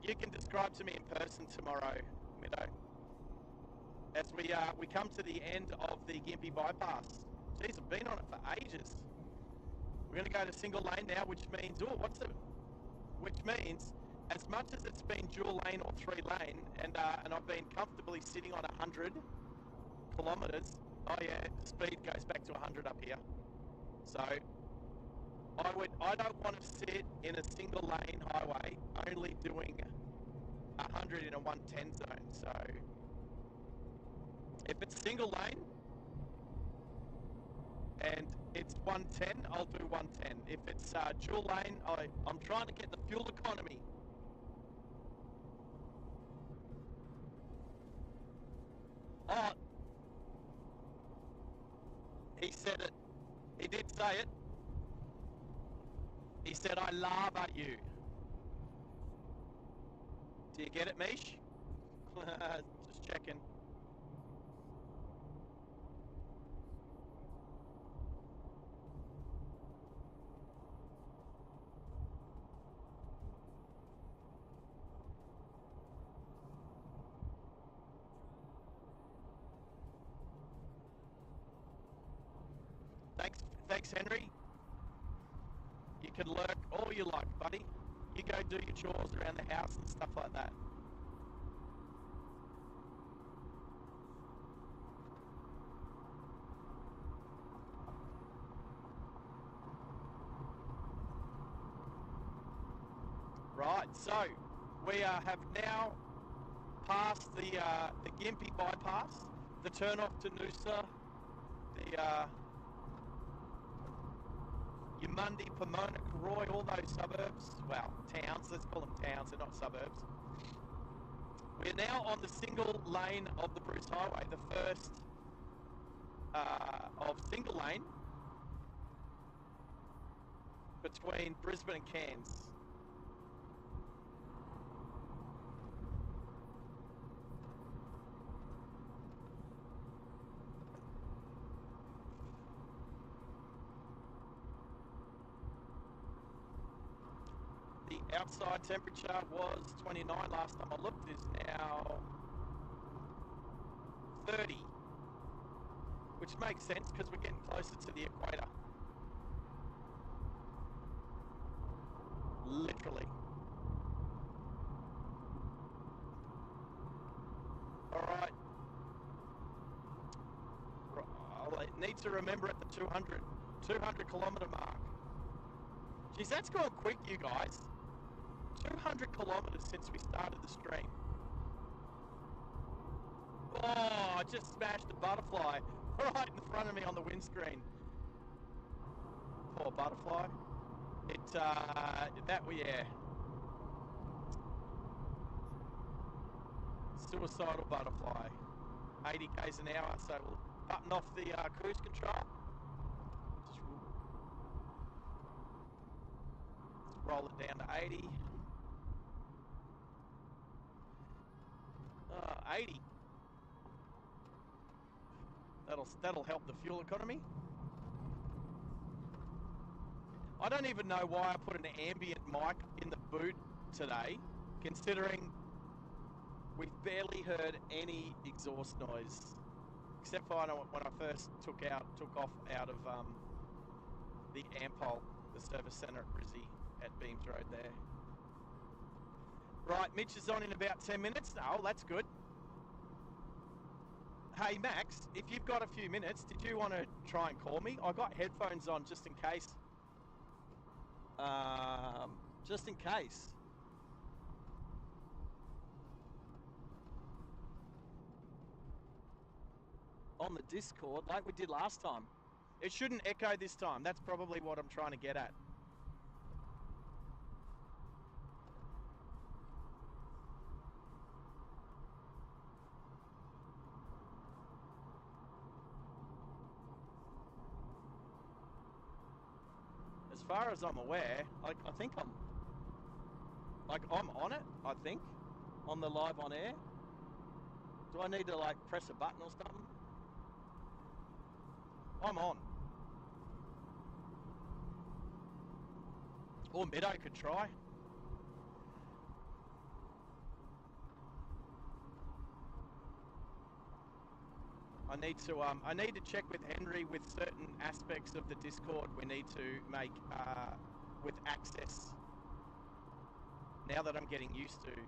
You can describe to me in person tomorrow, Middo, as we come to the end of the Gympie bypass. Jeez, I've been on it for ages. We're going to go to single lane now, which means as much as it's been dual lane or 3 lane, and I've been comfortably sitting on 100 kilometers. Oh yeah, speed goes back to 100 up here. So I don't want to sit in a single lane highway only doing 100 in a 110 zone. So if it's single lane and it's 110, I'll do 110. If it's dual lane, I'm trying to get the fuel economy. Oh, he said it. He did say it. He said, I laugh at you. Do you get it, Mish? Just checking. Thanks, Henry. You can lurk all you like, buddy. You go do your chores around the house and stuff like that. Right, so we have now passed the Gympie bypass, the turn off to Noosa, the Yamundi, Pomona, Roy, all those suburbs, well, towns, let's call them towns, they're not suburbs. We're now on the single lane of the Bruce Highway, the first of single lane between Brisbane and Cairns. The outside temperature was 29 last time I looked, is now 30, which makes sense because we're getting closer to the equator. Literally. Alright. I need to remember at the 200 kilometre mark. Geez, that's gone quick, you guys. 200 kilometres since we started the stream. Oh, I just smashed a butterfly right in front of me on the windscreen. Poor butterfly. Yeah. Suicidal butterfly. 80 k's an hour, so we'll button off the cruise control. Just roll it down to 80. 80. That'll help the fuel economy. I don't even know why I put an ambient mic in the boot today, considering we've barely heard any exhaust noise, except for when I first took off out of the Ampol, the service centre at Brizzy at Beams Road there. Right, Mitch is on in about 10 minutes. Oh, that's good. Hey, Max, if you've got a few minutes, did you want to try and call me? I got headphones on just in case. Just in case. On the Discord, like we did last time. It shouldn't echo this time. That's probably what I'm trying to get at. As far as I'm aware, I think I'm on it, I think, on the live on air. Do I need to press a button or something? I'm on. Or Meadow could try. I need to check with Henry with certain aspects of the Discord we need to make with access. now that I'm getting used to it.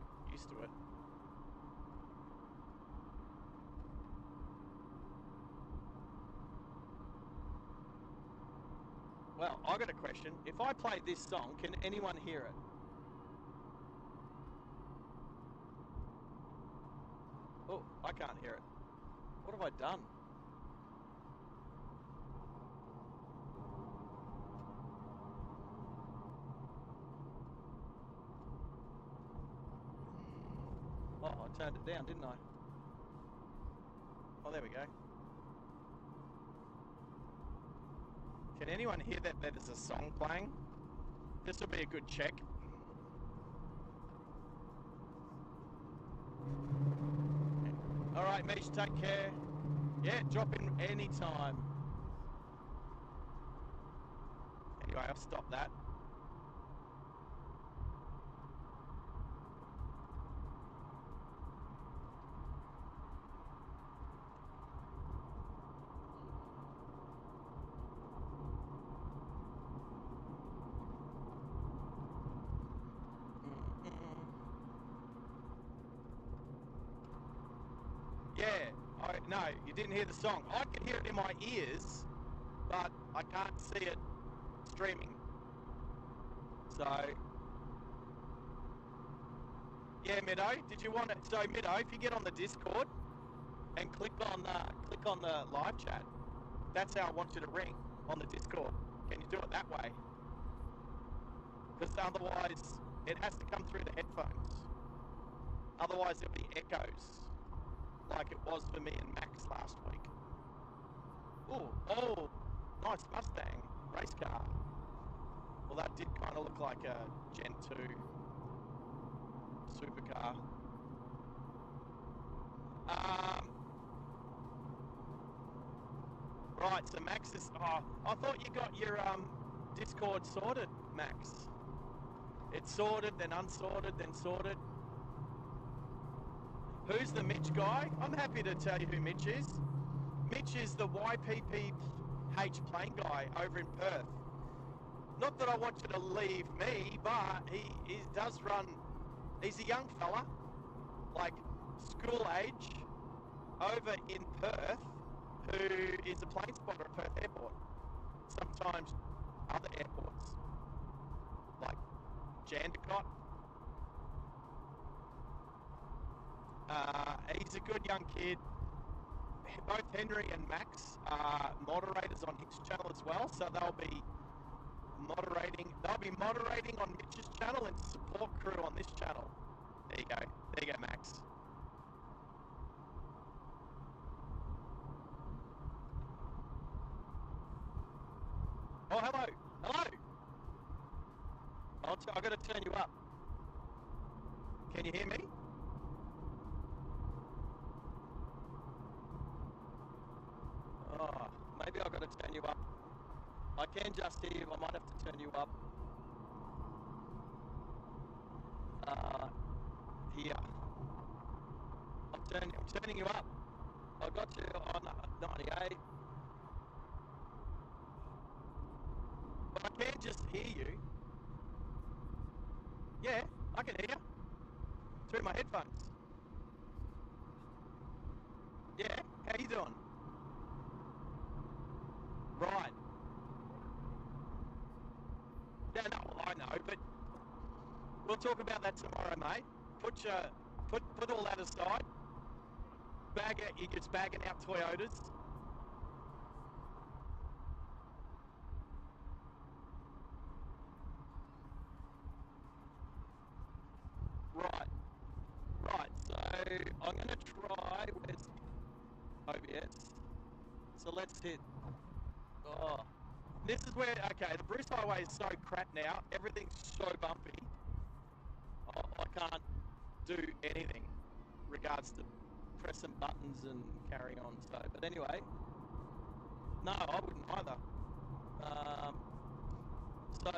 Well, I got a question. If I play this song, can anyone hear it? Oh, I can't hear it. What have I done? Oh, I turned it down, didn't I? Oh, there we go. Can anyone hear that there's a song playing? This will be a good check. All right, Mish, take care. Yeah, drop in any time. Anyway, I'll stop that. Yeah, no, you didn't hear the song. I can hear it in my ears, but I can't see it streaming. So, yeah, Middo, did you want it? So, Middo, if you get on the Discord and click on the live chat, that's how I want you to ring on the Discord. Can you do it that way? Because otherwise, it has to come through the headphones. Otherwise, there'll be echoes, like it was for me and Max last week. Oh, nice Mustang race car. Well, that did kind of look like a Gen 2 supercar. Right, so Max is... Oh, I thought you got your Discord sorted, Max. It's sorted, then unsorted, then sorted. Who's the Mitch guy? I'm happy to tell you who Mitch is. Mitch is the YPPH plane guy over in Perth. Not that I want you to leave me, but he does run... He's a young fella, like school age, over in Perth, who is a plane spotter at Perth Airport. Sometimes other airports, like Jandakot. He's a good young kid. Both Henry and Max are moderators on his channel as well, so they'll be moderating on Mitch's channel and support crew on this channel. There you go, Max. Oh, hello. I've got to turn you up. Can you hear me? Oh, maybe I've got to turn you up. I can just hear you. I might have to turn you up. Here. I'm turning you up. I got you on 98. But I can just hear you. Yeah, I can hear you. Through my headphones. Yeah, how you doing? Right. Yeah, no, I know, but we'll talk about that tomorrow, mate. Put all that aside. It's bagging out Toyotas. Right. So I'm gonna try. Where's OBS? So let's hit. Oh, this is where. Okay, the Bruce Highway is so crap now. Everything's so bumpy. I can't do anything regards to pressing buttons and carry on. So, but anyway, no, I wouldn't either. So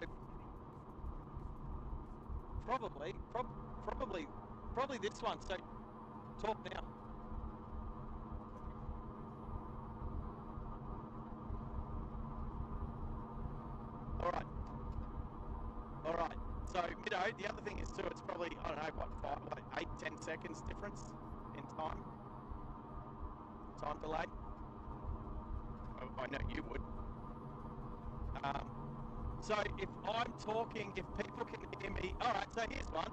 probably this one. So talk now. All right. So Mido, the other thing is too, it's probably, I don't know, what, 8-10 seconds difference in time delay. I know you would. So if I'm talking, if people can hear me, all right, so here's one.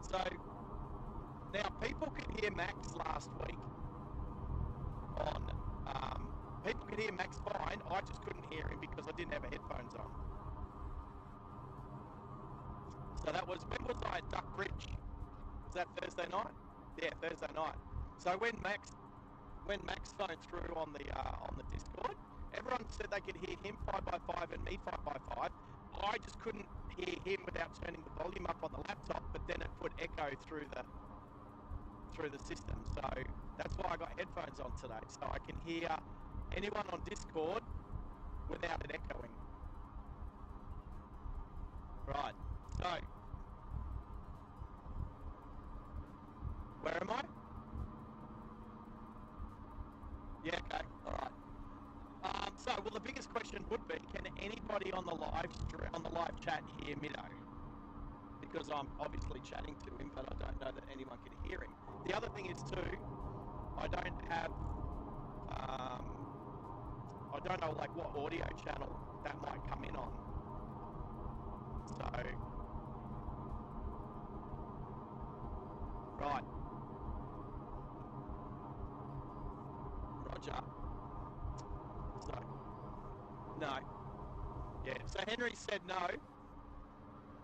So now people could hear Max last week on, people could hear Max fine, I just couldn't hear him because I didn't have headphones on. So that was, when was I at Duck Bridge? Was that Thursday night? Yeah, Thursday night. So when Max phoned through on the Discord, everyone said they could hear him 5x5 and me 5x5. I just couldn't hear him without turning the volume up on the laptop, but then it put echo through the system. So that's why I got headphones on today, so I can hear anyone on Discord without it echoing. Right. So where am I? Yeah, okay, all right. So, well, the biggest question would be, can anybody on the live chat hear Mido? Because I'm obviously chatting to him, but I don't know that anyone can hear him. The other thing is too, I don't have, I don't know like what audio channel that might come in on. So, right. Roger. So, no. Yeah, so Henry said no.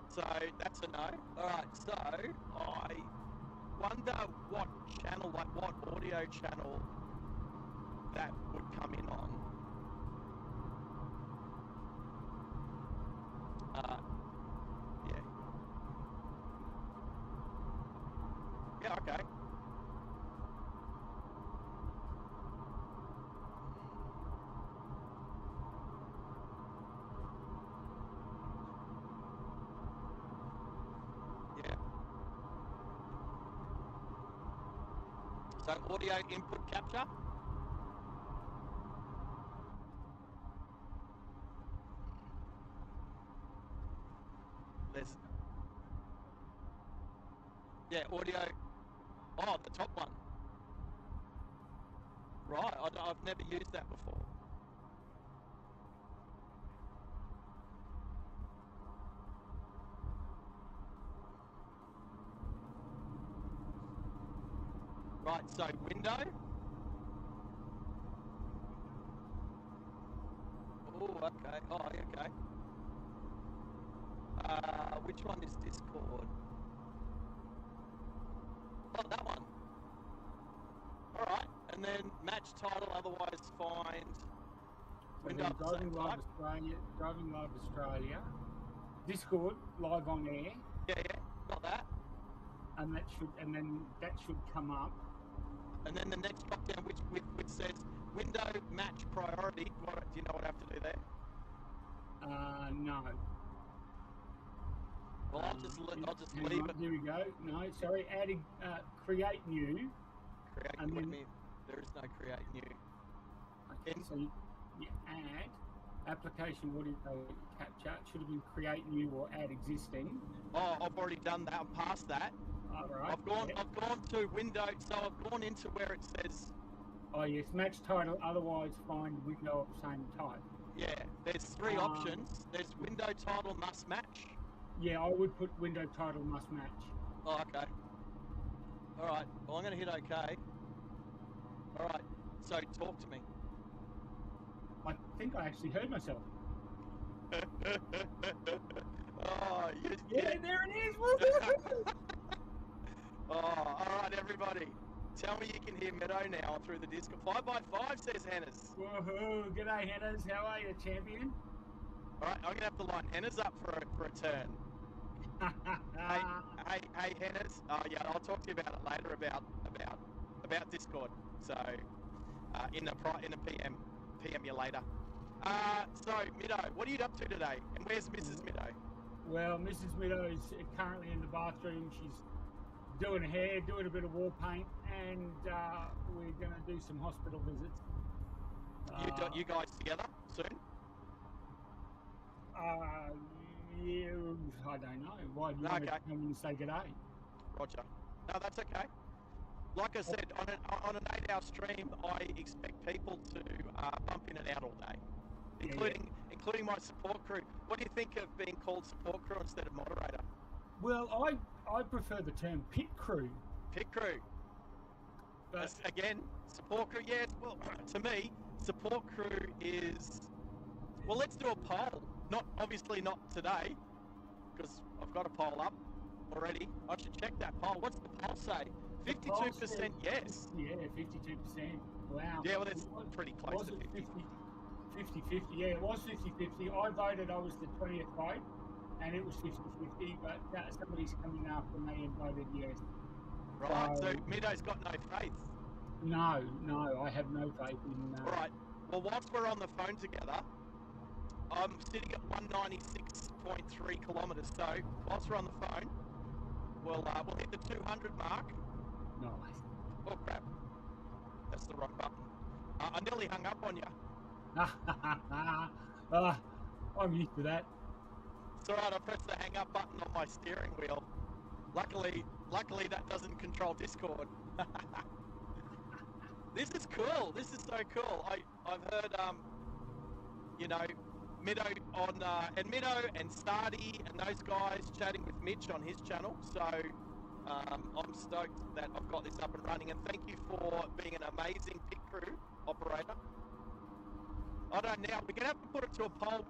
So that's a no. Alright, so I wonder what channel, like what audio channel that would come in on. Yeah. Yeah, okay. So audio input capture. There's, yeah, audio. Oh, the top one. Right, I've never used that before. Right, so window. Oh, okay. Oh, okay. Which one is Discord? Oh, that one. All right, and then match title, otherwise find. Window Driving Live Australia, Driving Live Australia, Discord live on air. Yeah, got that. And then that should come up. And then the next drop down, which says window match priority. Do you know what I have to do there? No. Well, I'll just leave it. Here we go. No, sorry. Adding create new. Create and new. Then, there is no create new. Okay, so you add application audio capture. It should have been create new or add existing. Oh, I've already done that. I'm past that. All right. I've gone to window, so I've gone into where it says. Oh yes, match title. Otherwise, find window of same type. Yeah, there's three options. There's window title must match. Yeah, I would put window title must match. Oh, okay. All right. Well, I'm going to hit OK. All right. So talk to me. I think I actually heard myself. Oh, yeah, there it is. Oh, all right, everybody. Tell me you can hear Meadow now through the Discord. 5x5 says Hennas. Woohoo! G'day, Hennas. How are you, champion? All right, I'm gonna have to line Hennas up for a turn. hey, Hennas. Oh yeah, I'll talk to you about it later about Discord. So in a PM you later. So Meadow, what are you up to today? And where's Mrs. Meadow? Well, Mrs. Meadow is currently in the bathroom. She's doing her hair, doing a bit of war paint, and we're going to do some hospital visits. You guys together soon? Yeah, I don't know. Why do you want to Okay. come in and say good day? Roger. No, that's okay. Like I said, on an 8-hour stream, I expect people to bump in and out all day, including my support crew. What do you think of being called support crew instead of moderator? Well, I prefer the term pit crew. Pit crew. But Again, support crew. Yeah. Well, to me, support crew is. Well, let's do a poll. Obviously not today, because I've got a poll up already. I should check that poll. What's the poll say? 52% yes. Yeah, 52%. Wow. Yeah, well, that's pretty close Was to it 50. 50-50? Yeah, it was 50-50. I voted I was the 20th vote, and it was 50-50, but somebody's coming after me and voted yes. Right, so Mido's got no faith. No, I have no faith in... All right, well, whilst we're on the phone together, I'm sitting at 196.3 kilometres, so whilst we're on the phone, we'll hit the 200 mark. Nice. Oh, crap. That's the wrong button. I nearly hung up on you. I'm used to that. It's all right, I pressed the hang up button on my steering wheel. Luckily that doesn't control Discord. This is cool. This is so cool. I've heard, Mido and Mido and Stardy and those guys chatting with Mitch on his channel. So I'm stoked that I've got this up and running. And thank you for being an amazing pit crew operator. I don't know. We're gonna have to put it to a poll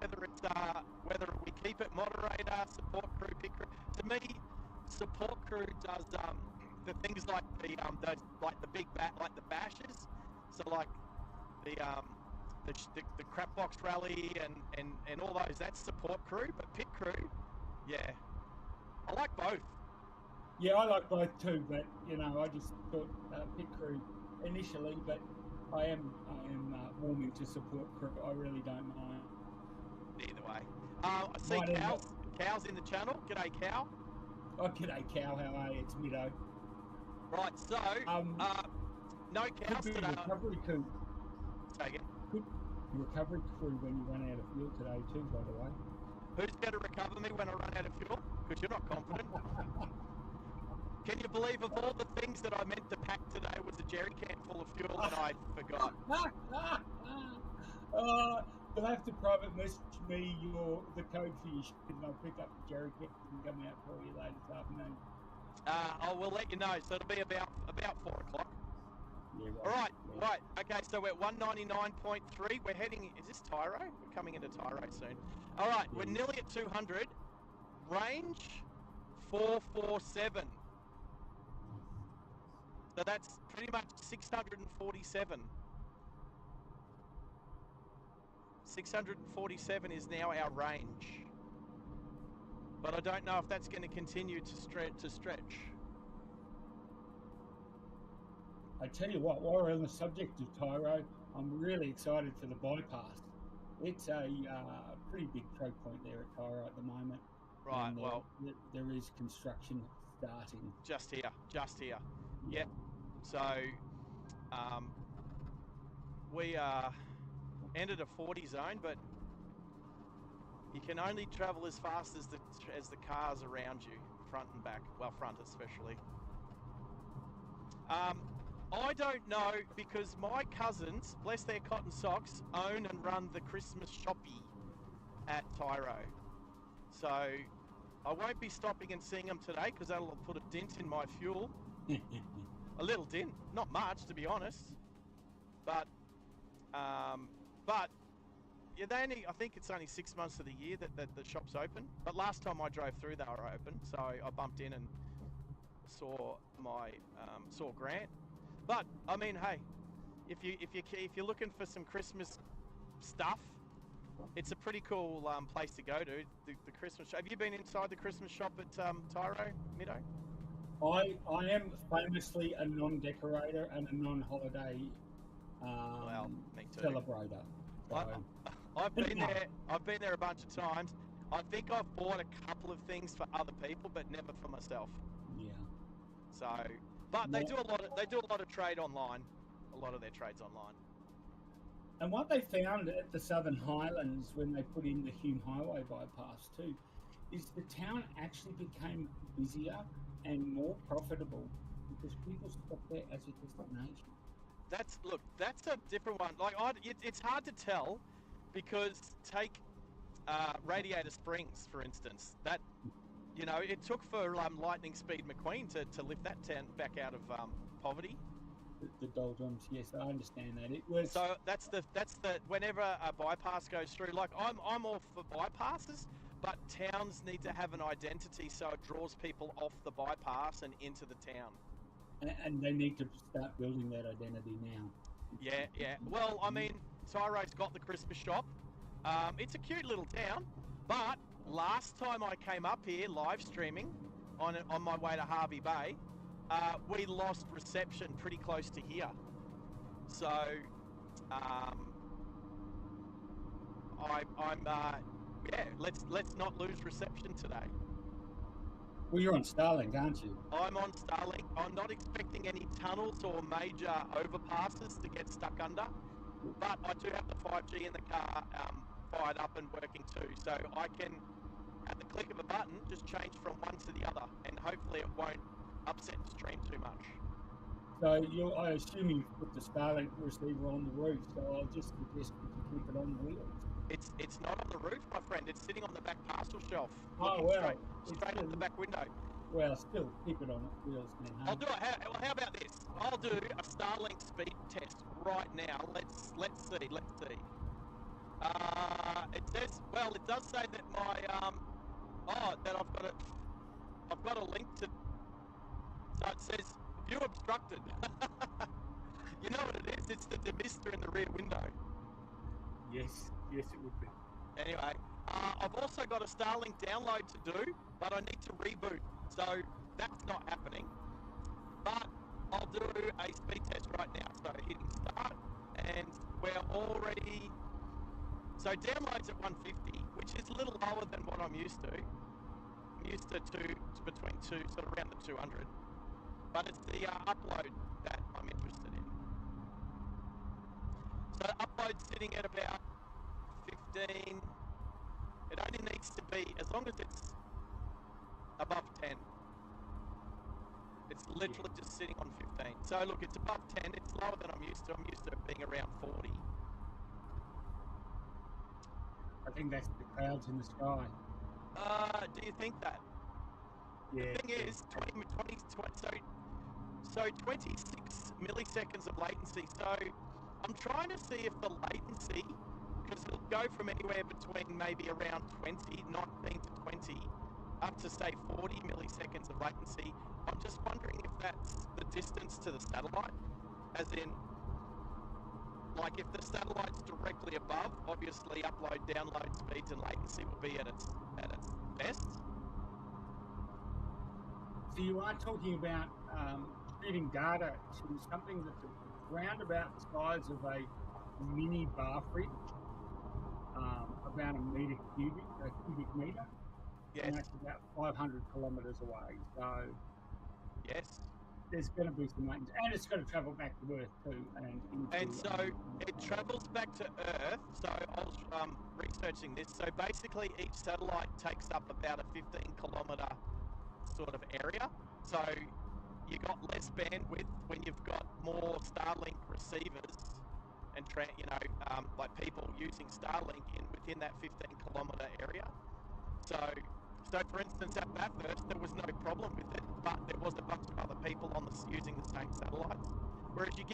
whether we keep it moderator, support crew, pit crew. To me, support crew does the things like the big like the bashes. So like the crap box rally and all those. That's support crew, but pit crew, yeah, I like both. Yeah, I like both too, but I just thought pit crew initially, but I am warming to support crew. I really don't mind. Either way. I see Cow's in the channel. G'day, Cow. Oh, g'day, Cow. How are you? It's Mido. Right, so no cows could be today. Recovery crew. Say again. Recovery crew when you run out of fuel today too, by the way. Who's going to recover me when I run out of fuel? Because you're not confident. Can you believe of all the things that I meant to pack today was a jerry can full of fuel and I forgot? You'll have to private message me the code for your shit and I'll pick up the jerry can and come out for you later this afternoon. I will let you know. So it'll be about 4 o'clock. Yeah, right. All right, yeah. Right. Okay, so we're at 199.3. We're heading. Is this Tyro? We're coming into Tyro soon. All right, yeah. We're nearly at 200. Range 447. So that's pretty much 647. 647 is now our range. But I don't know if that's going to continue to stretch. I tell you what, while we're on the subject of Tyro, I'm really excited for the bypass. It's a pretty big choke point there at Tyro at the moment. Right, well... There is construction starting. Just here. Yep. So, we entered a 40 zone, but you can only travel as fast as the cars around you, front and back. Well, front especially. I don't know, because my cousins, bless their cotton socks, own and run the Christmas shoppy at Tyro. So I won't be stopping and seeing them today because that'll put a dent in my fuel. A little dent, not much to be honest. But yeah, I think it's only 6 months of the year that the shop's open. But last time I drove through, they were open, so I bumped in and saw Grant. But I mean, hey, if you're looking for some Christmas stuff, it's a pretty cool place to go to. The Christmas shop. Have you been inside the Christmas shop at Tyro, Mido? I am famously a non-decorator and a non-holiday well, me too. celebrator. So. I've been there. I've been there a bunch of times. I think I've bought a couple of things for other people, but never for myself. Yeah. So, but they do a lot of trade online. A lot of their trades online. And what they found at the Southern Highlands when they put in the Hume Highway bypass too, is the town actually became busier and more profitable because people stopped there as a destination. That's a different one. Like, it's hard to tell because take Radiator Springs, for instance. That, it took for Lightning Speed McQueen to lift that town back out of poverty. The doldrums, yes, I understand that. It was So that's the whenever a bypass goes through, like I'm all for bypasses, but towns need to have an identity so it draws people off the bypass and into the town. and they need to start building that identity now. Yeah. Well, I mean, Tyro's got the Christmas shop. It's a cute little town, but last time I came up here live streaming on my way to Harvey Bay, we lost reception pretty close to here. So, let's not lose reception today. Well, you're on Starlink, aren't you? I'm on Starlink. I'm not expecting any tunnels or major overpasses to get stuck under, but I do have the 5G in the car fired up and working too, so I can, at the click of a button, just change from one to the other, and hopefully it won't upset the stream too much. So I assume you've put the Starlink receiver on the roof, so I'll just suggest that you keep it on the wheels. It's not on the roof, my friend. It's sitting on the back parcel shelf. Oh, well. Straight out the back window. Well, still keep it on the wheels then. Huh? I'll do it. How about this? I'll do a Starlink speed test right now. Let's see. It says, well, it does say that my that I've got a link to. So it says view obstructed. You know what it is? It's the demister in the rear window. Yes, it would be. Anyway, I've also got a Starlink download to do, but I need to reboot, so that's not happening. But I'll do a speed test right now. So hitting start, and we're already. So downloads at 150, which is a little lower than what I'm used to. I'm used to between two, sort of around the 200. But it's the upload that I'm interested in. So upload's sitting at about 15. It only needs to be, as long as it's above 10. It's literally just sitting on 15. So look, it's above 10. It's lower than I'm used to. I'm used to it being around 40. I think that's the clouds in the sky. Do you think that? Yeah. The thing is, 26 milliseconds of latency. So I'm trying to see if the latency, because it'll go from anywhere between maybe around 19 to 20, up to say 40 milliseconds of latency. I'm just wondering if that's the distance to the satellite, as in, like if the satellite's directly above, obviously upload, download speeds and latency will be at its best. So you are talking about shooting data to something that's around about the size of a mini bar fridge, about a cubic meter. Yes. And that's about 500 kilometres away. So Yes. there's going to be some maintenance, and it's going to travel back to Earth too. And so it travels back to Earth. So I was researching this. So basically each satellite takes up about a 15-kilometre sort of area. So you got less bandwidth when you've got more Starlink receivers and like people using Starlink within that 15-kilometre area. So for instance, at Bathurst, there was no problem with it, but there was a bunch of other people using the same satellites. Whereas you get